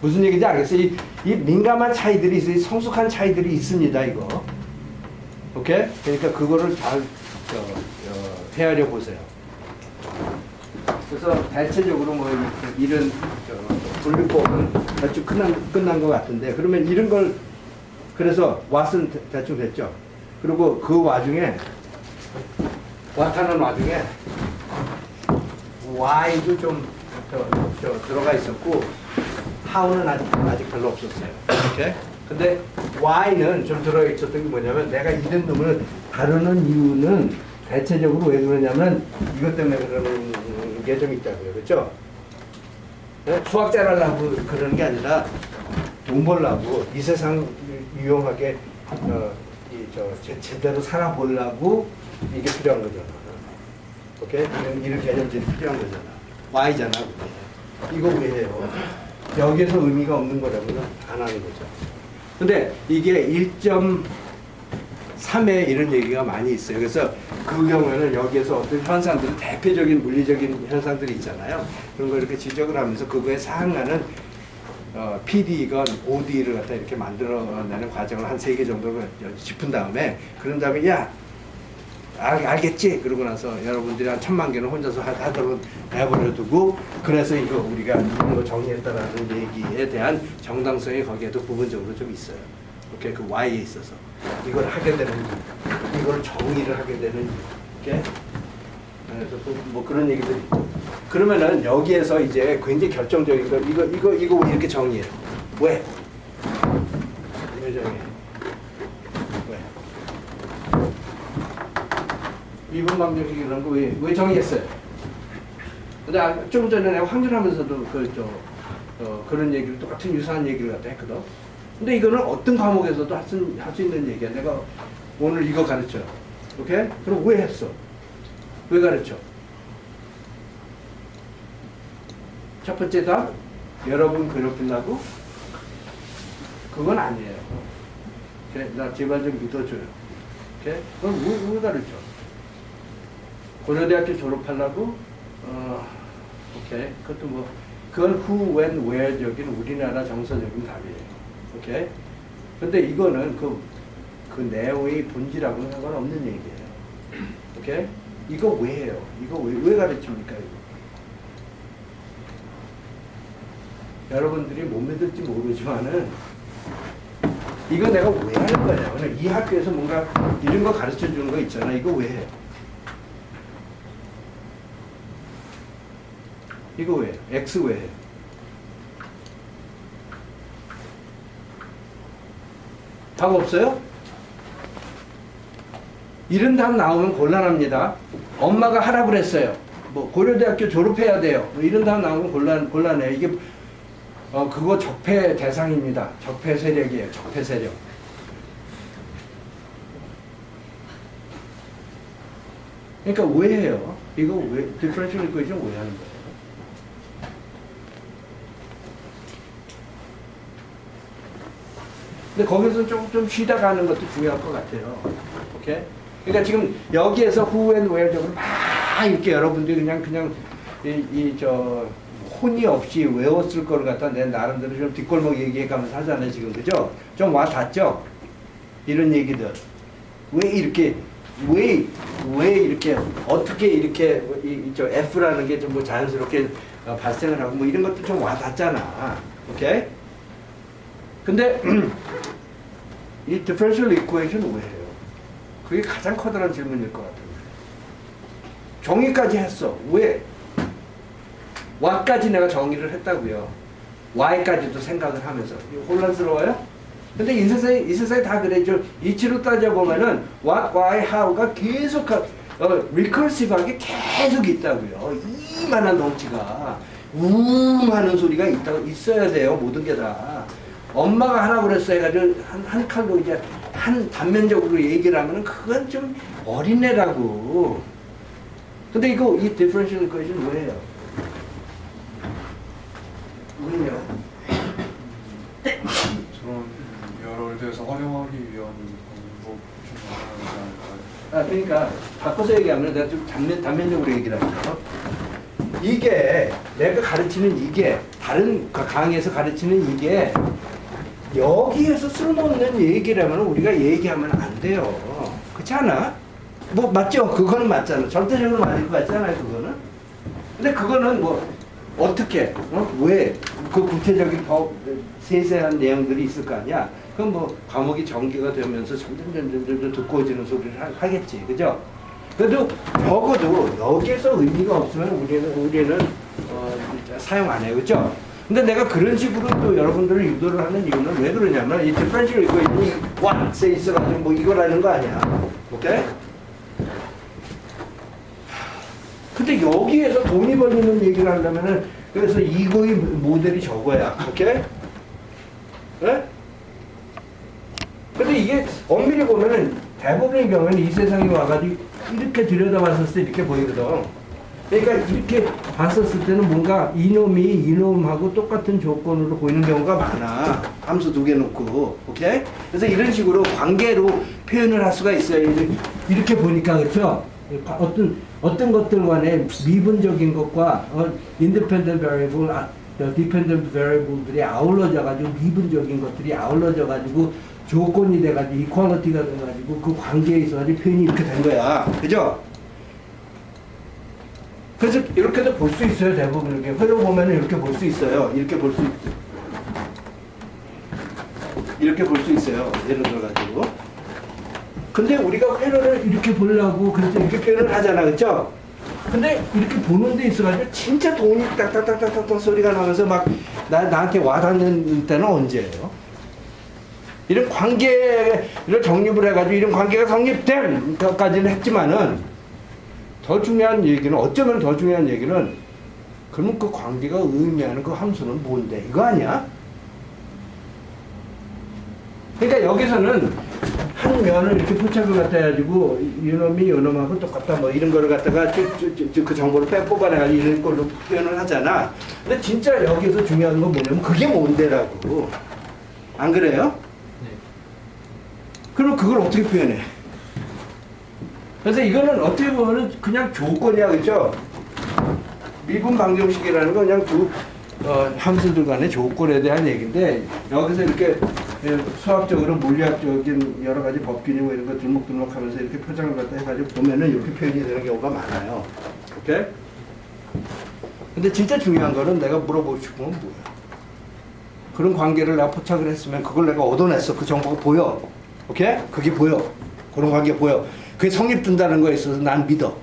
무슨 얘기인지 알겠어요? 이 민감한 차이들이 있어요. 성숙한 차이들이 있습니다, 이거. 오케이? 그러니까 그거를 잘 헤아려 보세요. 그래서 대체적으로 뭐 이런 분류법은 대충 끝난 것 같은데, 그러면 이런 걸 그래서 왓은 대충 됐죠. 그리고 그 와중에 왓하는 와중에 Y도 좀 들어가 있었고 how는 아직 별로 없었어요. 이렇게. 근데 Y는 좀 들어 있었던 게 뭐냐면 내가 이런 놈을 다루는 이유는 대체적으로 왜 그러냐면 이것 때문에 그러는 게 좀 있다고요. 그렇죠? 네? 수학 잘하려고 그러는 게 아니라 돈 벌려고 이 세상 유용하게 제대로 살아보려고 이게 필요한 거잖아. 오케이? 이런 개념들이 필요한 거잖아. Y잖아. 이거 왜 해요? 여기에서 의미가 없는 거라고는 안 하는 거죠. 근데 이게 1.3에 이런 얘기가 많이 있어요. 그래서 그 경우에는 여기에서 어떤 현상들은 대표적인 물리적인 현상들이 있잖아요. 그런 걸 이렇게 지적을 하면서 그거에 상하는 PD건 OD를 갖다 이렇게 만들어내는 과정을 한 3개 정도를 짚은 다음에 그런 다음에 야 알겠지? 그러고 나서 여러분들이 한 1000만 개는 혼자서 하도록 내버려 두고 그래서 이거 우리가 이런 거 정리했다라는 얘기에 대한 정당성이 거기에도 부분적으로 좀 있어요. 오케이? 그 Y에 있어서 이걸 하게 되는 이걸 정의를 하게 되는 이렇게 그래서 뭐 그런 얘기들이 있죠. 그러면은 여기에서 이제 굉장히 결정적인 거 이거 왜 이렇게 정의해요? 왜? 왜 정의해? 왜? 미분 방정식 이런 거 왜 정의했어요? 근데 좀 전에 내가 확률하면서도 그런 얘기를 똑같은 유사한 얘기를 갖다 했거든. 근데 이거는 어떤 과목에서도 할 수 있는 얘기야. 내가 오늘 이거 가르쳐. 오케이? 그럼 왜 했어? 왜 가르쳐? 첫 번째 답, 여러분 괴롭히려고? 그건 아니에요. 오케이? 나 제발 좀 믿어줘요. 오케이? 그럼 왜 가르쳐? 고려대학교 졸업하려고? 오케이? 그것도 뭐, 그건 who, when, where적인 우리나라 정서적인 답이에요. 오케이? 근데 이거는 그 내용의 본질하고는 상관없는 얘기예요. 오케이? 이거 왜 해요? 이거 왜 가르칩니까? 이거? 여러분들이 못 믿을지 모르지만은 이거 내가 왜 하는 거냐? 오늘 이 학교에서 뭔가 이런 거 가르쳐 주는 거 있잖아. 이거 왜 해? 이거 왜? X 왜 해? 답 없어요? 이런 답 나오면 곤란합니다. 엄마가 하라 그랬어요. 뭐 고려대학교 졸업해야 돼요. 뭐 이런 답 나오면 곤란해요. 이게 그거 적폐 대상입니다. 적폐 세력이에요. 적폐 세력. 그러니까 왜 해요? 이거 왜 디퍼런셜 이퀘이션 왜 하는 거예요? 근데 거기서 좀 쉬다 가는 것도 중요할 것 같아요. 오케이? 그러니까 지금 여기에서 who and where적으로 막 이렇게 여러분들이 그냥 혼이 없이 외웠을 거를 갖다 내 나름대로 좀 뒷골목 얘기해 가면서 하잖아요, 지금. 그죠? 좀 와 닿죠? 이런 얘기들. 왜 이렇게 어떻게 이렇게 저 F라는 게 좀 뭐 자연스럽게 발생을 하고 뭐 이런 것도 좀 와닿잖아. 오케이? 근데 이 differential equation 왜 해요? 그게 가장 커다란 질문일 것 같아요. 정의까지 했어. 왜? what까지 내가 정의를 했다고요. why까지도 생각을 하면서. 혼란스러워요? 근데 이 세상에 다 그래. 이치로 따져보면은 what, why, how가 계속 recursive하게 계속 있다고요. 이만한 덩치가 하는 소리가 있어야 돼요. 모든 게 다. 엄마가 하나 그랬어 해가지고 한 칼로 이제 한 단면적으로 얘기를 하면은 그건 좀 어린애라고. 근데 이 differential equation 뭐예요? 왜요? 저는 여러 데서 활용하기 위한 방법 중 하나가 그러니까 바꿔서 얘기하면 내가 좀 단면적으로 얘기를 할게요. 이게 내가 가르치는 이게 다른 강의에서 가르치는 이게 여기에서 쓸모없는 얘기라면 우리가 얘기하면 안 돼요. 그렇지 않아? 뭐 맞죠? 그거는 맞잖아. 절대적으로 맞을 것 같잖아요. 그거는. 근데 그거는 뭐 어떻게? 왜? 그 구체적인 더 세세한 내용들이 있을 거 아니야? 그럼 뭐 과목이 전개가 되면서 점점 두꺼워지는 소리를 하겠지. 그죠? 그래도 적어도 여기에서 의미가 없으면 우리는 사용 안 해요. 그죠? 근데 내가 그런 식으로 또 여러분들을 유도를 하는 이유는 왜 그러냐면 이 differential equation이 what에 있어가지고 뭐 이거라는 거 아니야. 오케이? 근데 여기에서 돈이 벌리는 얘기를 하려면은 그래서 이거의 모델이 저거야. 오케이? 네? 근데 이게 엄밀히 보면은 대부분의 경우에는 이 세상에 와가지고 이렇게 들여다봤을 때 이렇게 보이거든. 그러니까 이렇게 봤었을 때는 뭔가 이놈이 이놈하고 똑같은 조건으로 보이는 경우가 많아. 함수 두 개 놓고. 오케이? 그래서 이런 식으로 관계로 표현을 할 수가 있어요. 이렇게 보니까 그렇죠? 어떤 것들 간에 미분적인 것과 independent variable, dependent variable들이 아울러져 가지고 미분적인 것들이 아울러져 가지고 조건이 돼 가지고 equality가 돼 가지고 그 관계에 있어 가지고 표현이 이렇게 된 거야. 그죠? 그래서 이렇게도 볼 수 있어요. 대부분 이렇게 회로 보면은 이렇게 볼 수 있어요. 이렇게 볼 수 있어요. 예를 들어 가지고. 근데 우리가 회로를 이렇게 보려고 그래서 이렇게 표현을 하잖아. 그렇죠? 근데 이렇게 보는 데 있어 가지고 진짜 돈이 딱딱딱딱딱 소리가 나면서 막 나한테 와닿는 때는 언제예요? 이런 관계를 정립을 해 가지고 이런 관계가 성립된 것까지는 했지만은 더 중요한 얘기는 어쩌면 더 중요한 얘기는 그러면 그 관계가 의미하는 그 함수는 뭔데? 이거 아니야? 그러니까 여기서는 한 면을 이렇게 포착을 갖다 해가지고 이놈이 이놈하고 똑같다 뭐 이런 거를 갖다가 그 정보를 뽑아내가지고 이런 걸로 표현을 하잖아. 근데 진짜 여기서 중요한 건 뭐냐면 그게 뭔데라고. 안 그래요? 네. 그럼 그걸 어떻게 표현해? 그래서 이거는 어떻게 보면은 그냥 조건이야, 그죠? 미분 방정식이라는 건 그냥 두 함수들 간의 조건에 대한 얘기인데 여기서 이렇게 수학적으로 물리학적인 여러 가지 법규니 뭐 이런 거 들먹들먹하면서 이렇게 표장을 갖다 해가지고 보면은 이렇게 표현이 되는 경우가 많아요. 오케이? 근데 진짜 중요한 거는 내가 물어보고 싶은 건 뭐야? 그런 관계를 내가 포착을 했으면 그걸 내가 얻어냈어. 그 정보가 보여. 오케이? 그게 보여. 그런 관계 보여. 그게 성립된다는 거에 있어서 난 믿어.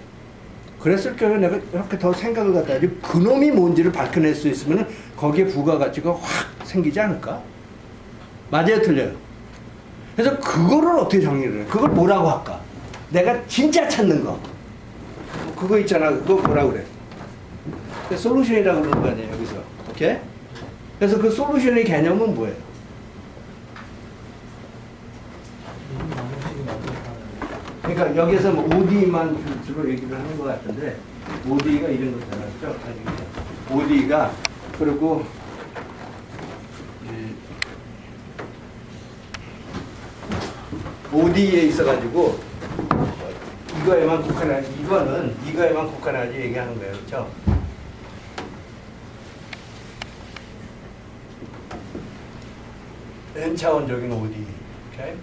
그랬을 경우에 내가 이렇게 더 생각을 갖다 해야지 그놈이 뭔지를 밝혀낼 수 있으면 거기에 부가가치가 확 생기지 않을까? 맞아요, 틀려요? 그래서 그거를 어떻게 정리를 해? 그걸 뭐라고 할까? 내가 진짜 찾는 거. 그거 있잖아. 그거 뭐라고 그래? 솔루션이라고 그러는 거 아니에요, 여기서. 오케이? 그래서 그 솔루션의 개념은 뭐예요? 그러니까 여기서 뭐 OD만 주로 얘기를 하는 것 같은데 OD가 이런 거잖아요. 그렇죠? OD가 그리고 OD에 있어가지고 이거에만 국한하지 이거에만 국한하지 얘기하는 거예요. 그렇죠? N차원적인 OD. 오케이?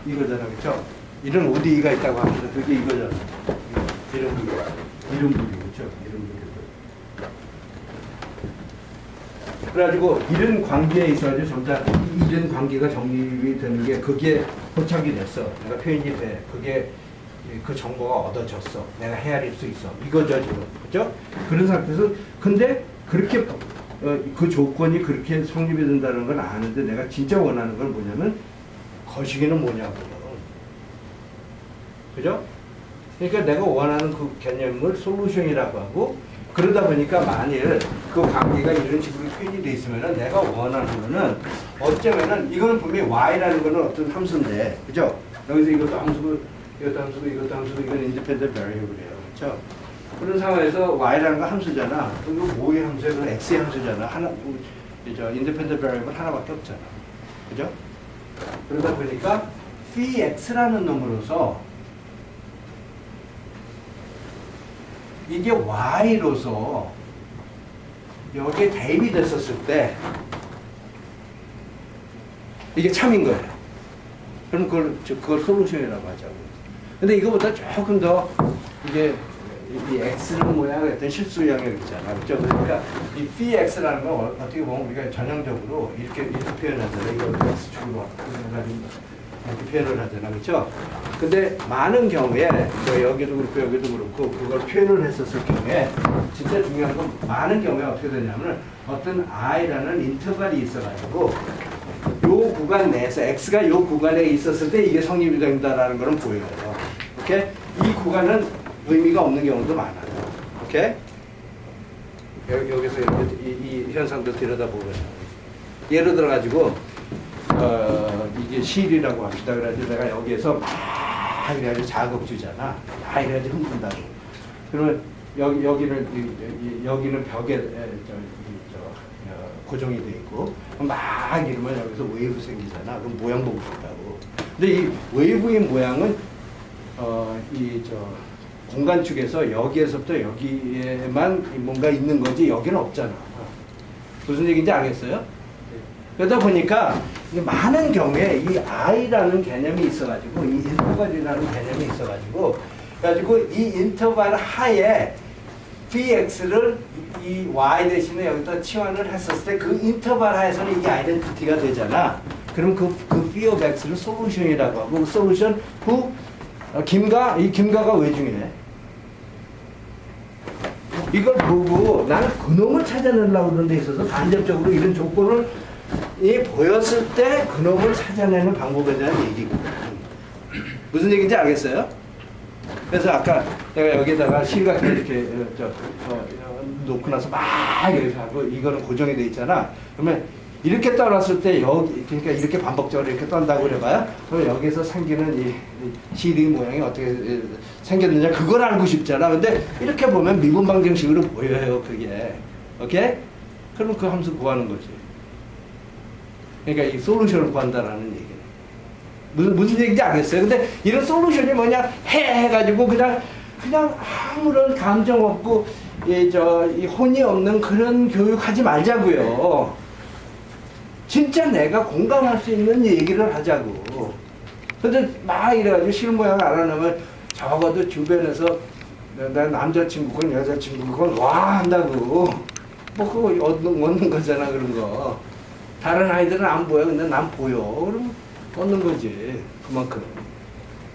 이거잖아, 그렇죠? 이런 ODE가 있다고 합니다. 그게 이거잖아. 이런 부류, 그렇죠? 이런 부류. 그래가지고 이런 관계에 있어가지고 점차 이런 관계가 정립이 되는 게 그게 포착이 됐어. 내가 표현이 돼. 그게 그 정보가 얻어졌어. 내가 헤아릴 수 있어. 이거죠 지금, 그렇죠? 그런 상태에서 근데 그렇게 그 조건이 그렇게 성립이 된다는 건 아는데 내가 진짜 원하는 건 뭐냐면 거시기는 뭐냐고. 그죠? 그러니까 내가 원하는 그 개념을 솔루션이라고 하고 그러다 보니까 만일 그 관계가 이런 식으로 표현이 돼 있으면은 내가 원하는 거는 어쩌면은 이거는 분명히 y라는 거는 어떤 함수인데, 그죠? 여기서 이것도 함수고 이것도 함수고 이것도 함수고 이건 independent variable이에요, 그렇죠? 그런 상황에서 y라는 거 함수잖아. 그리고 뭐의 함수야? 그건 x의 함수잖아. 하나, 저 independent variable 하나밖에 없잖아, 그죠? 그러다 보니까 phi x라는 놈으로서 이게 y로서 여기에 대입이 됐었을 때 이게 참인 거예요. 그럼 그걸 솔루션이라고 하자고. 근데 이거보다 조금 더 이게 이 x는 모양의 어떤 실수 영역 있잖아. 그렇죠? 그러니까 이 phi x라는 건 어떻게 보면 우리가 전형적으로 이렇게 표현하잖아요. 이거 x축으로 이렇게 표현을 하잖아. 그렇죠? 근데 많은 경우에 뭐 여기도 그렇고 여기도 그렇고 그걸 표현을 했었을 경우에 진짜 중요한 건 많은 경우에 어떻게 되냐면 어떤 i라는 인터벌이 있어가지고 요 구간 내에서 x가 요 구간에 있었을 때 이게 성립이 된다라는 거는 보여요. 오케이? 이 구간은 의미가 없는 경우도 많아요. 오케이? 여기서 이 현상도 들여다보면 예를 들어 가지고 이게 실이라고 합시다. 그래가지고 내가 여기에서 막 이래가지고 자극 주잖아. 막 이래가지고 흔든다고. 그러면 여기는 벽에 고정이 돼 있고 막 이러면 여기서 웨이브 생기잖아. 그럼 모양 보고 싶다고. 근데 이 웨이브의 모양은 공간 축에서 여기에서부터 여기에만 뭔가 있는 거지 여기는 없잖아. 무슨 얘기인지 알겠어요? 그러다 보니까 많은 경우에 이 i라는 개념이 있어가지고 이 인터벌이라는 개념이 있어가지고 그래가지고 이 인터벌 하에 px를 이 y 대신에 여기다 치환을 했었을 때 그 인터벌 하에서는 이게 아이덴티티가 되잖아. 그럼 그 phi of x를 솔루션이라고 하고 그 솔루션 후 이 김가가 왜 중요해? 이걸 보고 나는 그놈을 찾아내려고 그러는 데 있어서 간접적으로 이런 조건을 보였을 때 그놈을 찾아내는 방법에 대한 얘기거든. 무슨 얘기인지 알겠어요? 그래서 아까 내가 여기다가 실각기 이렇게 놓고 나서 막 이렇게 하고 이거는 고정이 돼 있잖아. 그러면 이렇게 떠났을 때 여기 그러니까 이렇게 반복적으로 이렇게 떤다고 그래봐요. 그럼 여기서 생기는 이 CD 모양이 어떻게 생겼느냐 그걸 알고 싶잖아. 근데 이렇게 보면 미분 방정식으로 보여요 그게. 오케이? 그럼 그 함수 구하는 거지. 그러니까 이 솔루션을 구한다라는 얘기는 무슨 얘기인지 알겠어요. 근데 이런 솔루션이 뭐냐 해가지고 그냥 아무런 감정 없고 이 혼이 없는 그런 교육하지 말자고요. 진짜 내가 공감할 수 있는 얘기를 하자고. 근데 막 이래가지고 실험 모양을 알아내면 적어도 주변에서 내 남자친구건 여자친구건 와 한다고. 뭐 그거 얻는 거잖아 그런 거. 다른 아이들은 안 보여. 근데 난 보여. 그럼 얻는 거지. 그만큼.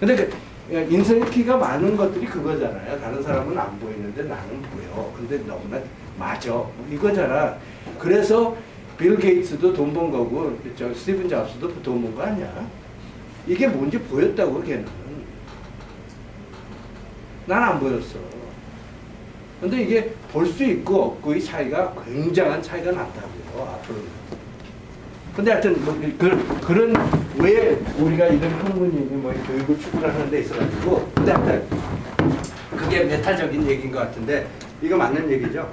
근데 인생의 피가 많은 것들이 그거잖아요. 다른 사람은 안 보이는데 나는 보여. 근데 너무나 맞아. 이거잖아. 그래서 빌 게이츠도 돈 번 거고, 스티븐 잡스도 돈 번 거 아니야? 이게 뭔지 보였다고, 걔는. 난 안 보였어. 근데 이게 볼 수 있고 없고의 차이가 굉장한 차이가 났다고요, 앞으로. 근데 하여튼, 그런, 왜 우리가 이런 학문이 교육을 추구하는 데 있어가지고, 근데 하여튼, 그게 메타적인 얘기인 것 같은데, 이거 맞는 얘기죠?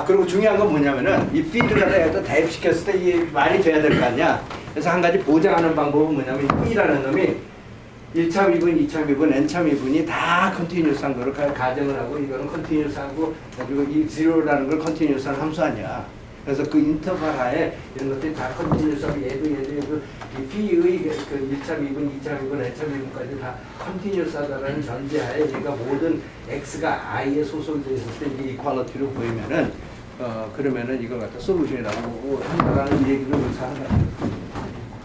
그리고 중요한 건 뭐냐면은, 이 B를 여기다 대입시켰을 때 이게 말이 돼야 될 거 아니야? 그래서 한 가지 보장하는 방법은 뭐냐면, 이 B라는 놈이 1차 미분, 2차 미분, n차 미분이 다 컨티뉴스한 거를 가정을 하고, 이거는 컨티뉴스하고, 그리고 이 0라는 걸 컨티뉴스한 함수 아니야. 그래서 그 인터벌 하에 이런 것들이 다 컨티뉴스하고 얘도 이 P의 그 1차 미분, 2차 미분, N차 미분까지 다 컨티뉴스하다는 전제하에 얘가 모든 X가 I에 소속되어 있을 때 이게 이퀄리티로 보이면은 그러면은 이걸 갖다 솔루션이라고 보고 한다라는 얘기를 여기서 하는 거예요.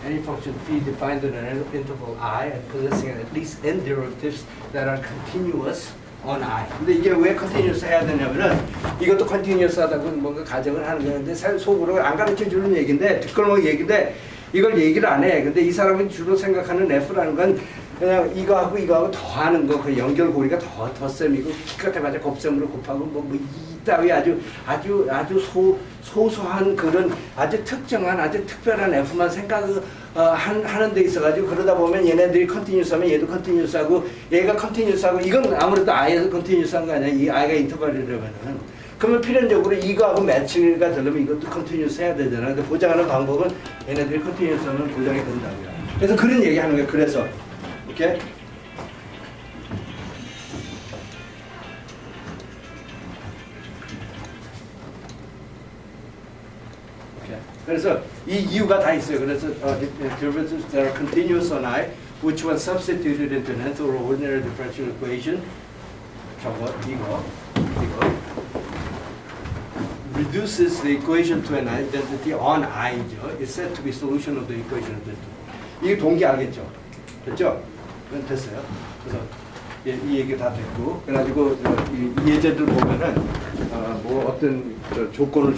Any function P defined in an interval I and possessing at least n derivatives that are continuous on I. 근데 이게 왜 continuous 해야 되냐면은 이것도 continuous 하다고 뭔가 가정을 하는 건데 속으로 안 가르쳐 주는 얘기인데 뒷걸목 얘기인데 이걸 얘기를 안 해. 근데 이 사람은 주로 생각하는 F라는 건 그냥 이거하고 더하는 거, 그 연결고리가 더 셈이고 기껏 해봐야 곱셈으로 곱하고 뭐 이따위 아주 소소한 그런 아주 특정한 아주 특별한 F만 하는 데 있어가지고 그러다 보면 얘네들이 컨티뉴스하면 얘도 컨티뉴스하고 얘가 컨티뉴스하고 이건 아무래도 I에서 컨티뉴스한 거 아니야. 이 I가 인터벌이라면은 그러면 필연적으로 이거하고 매치가 되려면 이것도 컨티뉴스 해야 되잖아. 근데 보장하는 방법은 얘네들이 컨티뉴스하면 보장이 된다고요. 그래서 그런 얘기 하는 거예요. 그래서 오케이? 그래서 이 이유가 다 있어요. 그래서 derivatives that are continuous on I, which when substituted into an nth or ordinary differential equation, 이거 reduces the equation to an identity on I죠. Is said to be solution of the equation of the two. 이게 동기 알겠죠? 됐죠? 그건 됐어요. 그래서 이 얘기 다 됐고, 그래가지고 이 예제들 보면은 뭐 어떤 조건을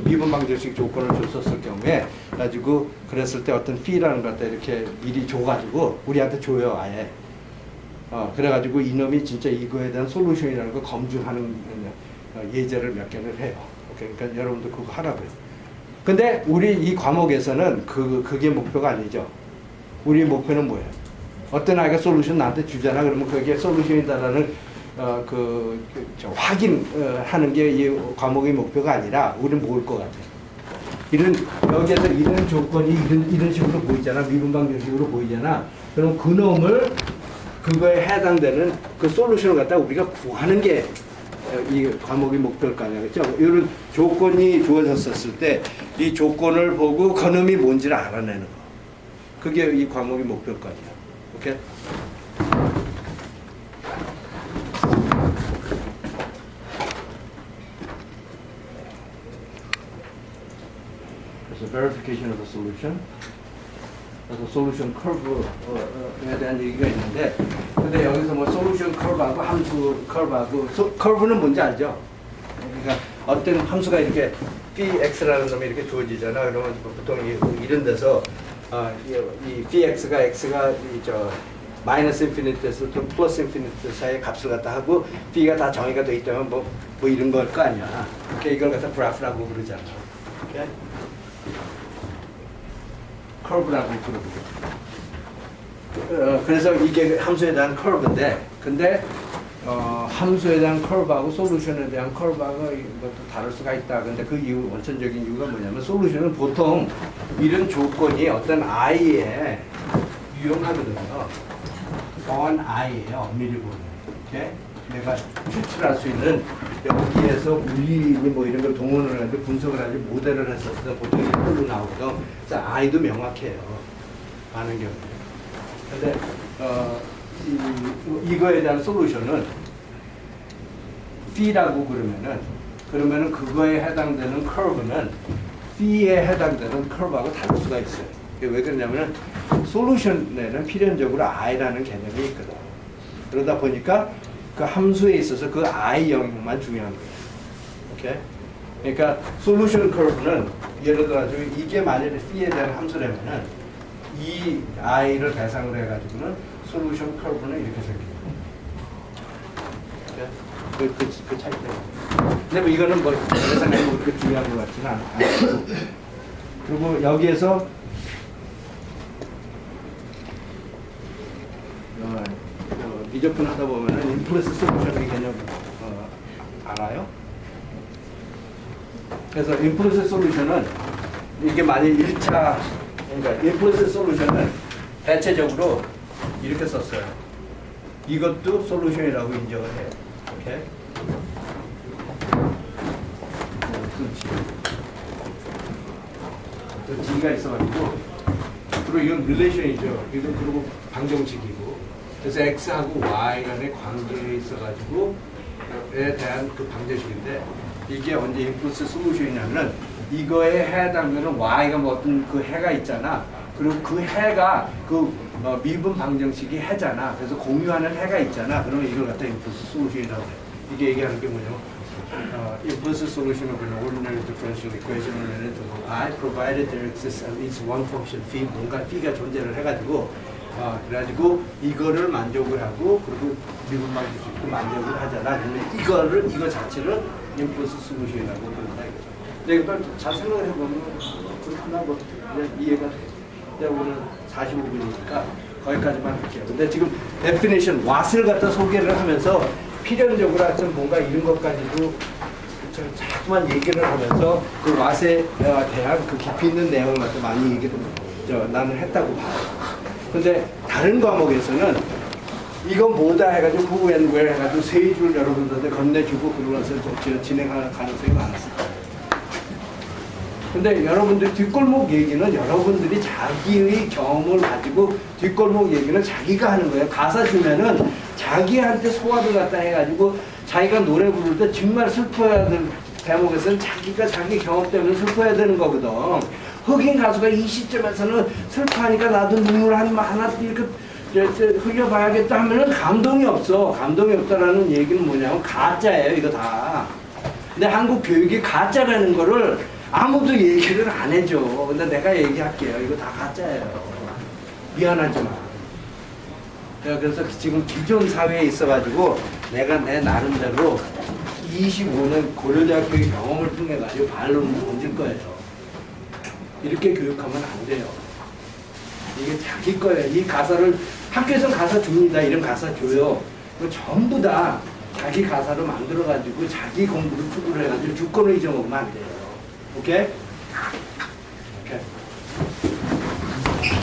미분 방정식 조건을 줬었을 경우에 가지고 그랬을 때 어떤 P라는 걸 갖다 이렇게 미리 줘가지고 우리한테 줘요 아예. 그래가지고 이놈이 진짜 이거에 대한 솔루션이라는 걸 검증하는 예제를 몇 개를 해요. 그러니까 여러분도 그거 하라고요. 근데 우리 이 과목에서는 그게 목표가 아니죠. 우리 목표는 뭐예요? 어떤 아이가 솔루션 나한테 주잖아. 그러면 그게 솔루션이다라는 확인하는 게 이 과목의 목표가 아니라 우리는 모을 것 같아요. 여기에서 이런 조건이 이런 식으로 보이잖아. 미분 방정식으로 보이잖아. 그럼 그놈을 그거에 해당되는 그 솔루션을 갖다 우리가 구하는 게 이 과목의 목표일 거 아니야. 그렇죠? 이런 조건이 주어졌을 때 이 조건을 보고 그놈이 뭔지를 알아내는 거. 그게 이 과목의 목표일 거 아니야. 오케이? 그래서 verification of the solution. 그래서 솔루션 커브에 대한 얘기가 있는데, 근데 여기서 뭐 솔루션 커브하고 함수 커브하고 커브는 뭔지 알죠? 그러니까 어떤 함수가 이렇게 px라는 놈이 이렇게 주어지잖아. 그러면 보통 이런 데서 이 px가 x가 마이너스 인피니트에서 또 플러스 인피니트 사이의 값을 갖다 하고 b가 다 정의가 돼 있다면 뭐 이런 걸 거 아니야. 이걸 갖다 그래프라고 그러잖아. 오케이? 커브라고 그러고. 그래서 이게 함수에 대한 커브인데, 근데 함수에 대한 커브하고 솔루션에 대한 커브하고 이것도 다를 수가 있다. 근데 그 이유, 원천적인 이유가 뭐냐면 솔루션은 보통 이런 조건이 어떤 i에 유용하거든요. on i예요. 엄밀히 보면. 이렇게 내가 추출할 수 있는 여기에서 물리니 뭐 이런 걸 동원을 하는데 분석을 하는데 모델을 했었을 때 보통 이걸로 나오거든. 그래서 i도 명확해요. 많은 경우에. 근데 이거에 대한 솔루션은 P라고 그러면은 그거에 해당되는 커브는 P에 해당되는 커브하고 다를 수가 있어요. 왜 그러냐면은 솔루션에는 필연적으로 i라는 개념이 있거든. 그러다 보니까 그 함수에 있어서 그 i 영역만 중요한 거예요. 오케이? 그러니까 솔루션 커브는 예를 들어 이게 만약에 P에 대한 함수라면은 이 i를 대상으로 해가지고는 솔루션 커브는 이렇게 생겨요. 그 차이 때문에. 근데 뭐 이거는 뭐 예상에 그렇게 중요한 것 같지는 않고. 그리고 여기에서 미적분 하다 보면은 인플레스 솔루션의 개념 알아요? 그래서 인플레스 솔루션은 이게 만약 1차 그러니까 인플레스 솔루션은 대체적으로 이렇게 썼어요. 이것도 솔루션이라고 인정을 해요. 오케이? 또 D가 있어가지고 그리고 이건 릴레이션이죠. 이건 그리고 방정식이고 그래서 X하고 Y 간의 관계에 있어가지고 에 대한 그 방정식인데 이게 언제 임플러스 솔루션이냐면 이거에 해당되는 Y가 뭐 어떤 그 해가 있잖아. 그리고 그 해가 그 미분 방정식이 해잖아. 그래서 공유하는 해가 있잖아. 그러면 이걸 갖다 임플러스 솔루션이라고 해. 이게 얘기하는 게 뭐냐면 impulse solution of an ordinary differential equation related to I provided there exists at least one function phi 뭔가 phi가 존재를 해가지고 그래가지고 이거를 만족을 하고 그리고 미분 방정식도 만족을 하잖아. 그러면 이거 자체를 impulse solution이라고 부른다 이거죠. 근데 이걸 잘 생각을 해보면 그렇구나 뭐 이해가 돼. 근데 오늘 45분이니까 거기까지만 할게요. 근데 지금 definition what을 갖다 소개를 하면서 필연적으로 하여튼 뭔가 이런 것까지도 자꾸만 얘기를 하면서 그 what에 대한 그 깊이 있는 내용을 갖다 많이 얘기를 나는 했다고 봐요. 근데 다른 과목에서는 이건 뭐다 해가지고 who and where 해가지고 세 줄 여러분들한테 건네주고 그러면서 진행하는 가능성이 많았을 거예요. 근데 여러분들 뒷골목 얘기는 여러분들이 자기의 경험을 가지고 뒷골목 얘기는 자기가 하는 거예요. 가사 주면은 자기한테 소화를 갖다 해가지고 자기가 노래 부를 때 정말 슬퍼야 될 대목에서는 자기가 자기 경험 때문에 슬퍼야 되는 거거든. 흑인 가수가 이 시점에서는 슬퍼하니까 나도 눈물 하나 이렇게 흘려봐야겠다 하면은 감동이 없어. 감동이 없다라는 얘기는 뭐냐면 가짜예요. 이거 다. 근데 한국 교육이 가짜라는 거를 아무도 얘기를 안 해줘. 근데 내가 얘기할게요. 이거 다 가짜예요. 미안하지만. 내가 그래서 지금 기존 사회에 있어가지고 내가 내 나름대로 25년 고려대학교의 경험을 통해 가지고 반론을 던질 거예요. 이렇게 교육하면 안 돼요. 이게 자기 거예요. 이 가사를 학교에서 가사 줍니다. 이런 가사 줘요. 그거 전부 다 자기 가사로 만들어가지고 자기 공부를 투구를 해가지고 주권을 잊어먹으면 안 돼요. 오케이? 오케이.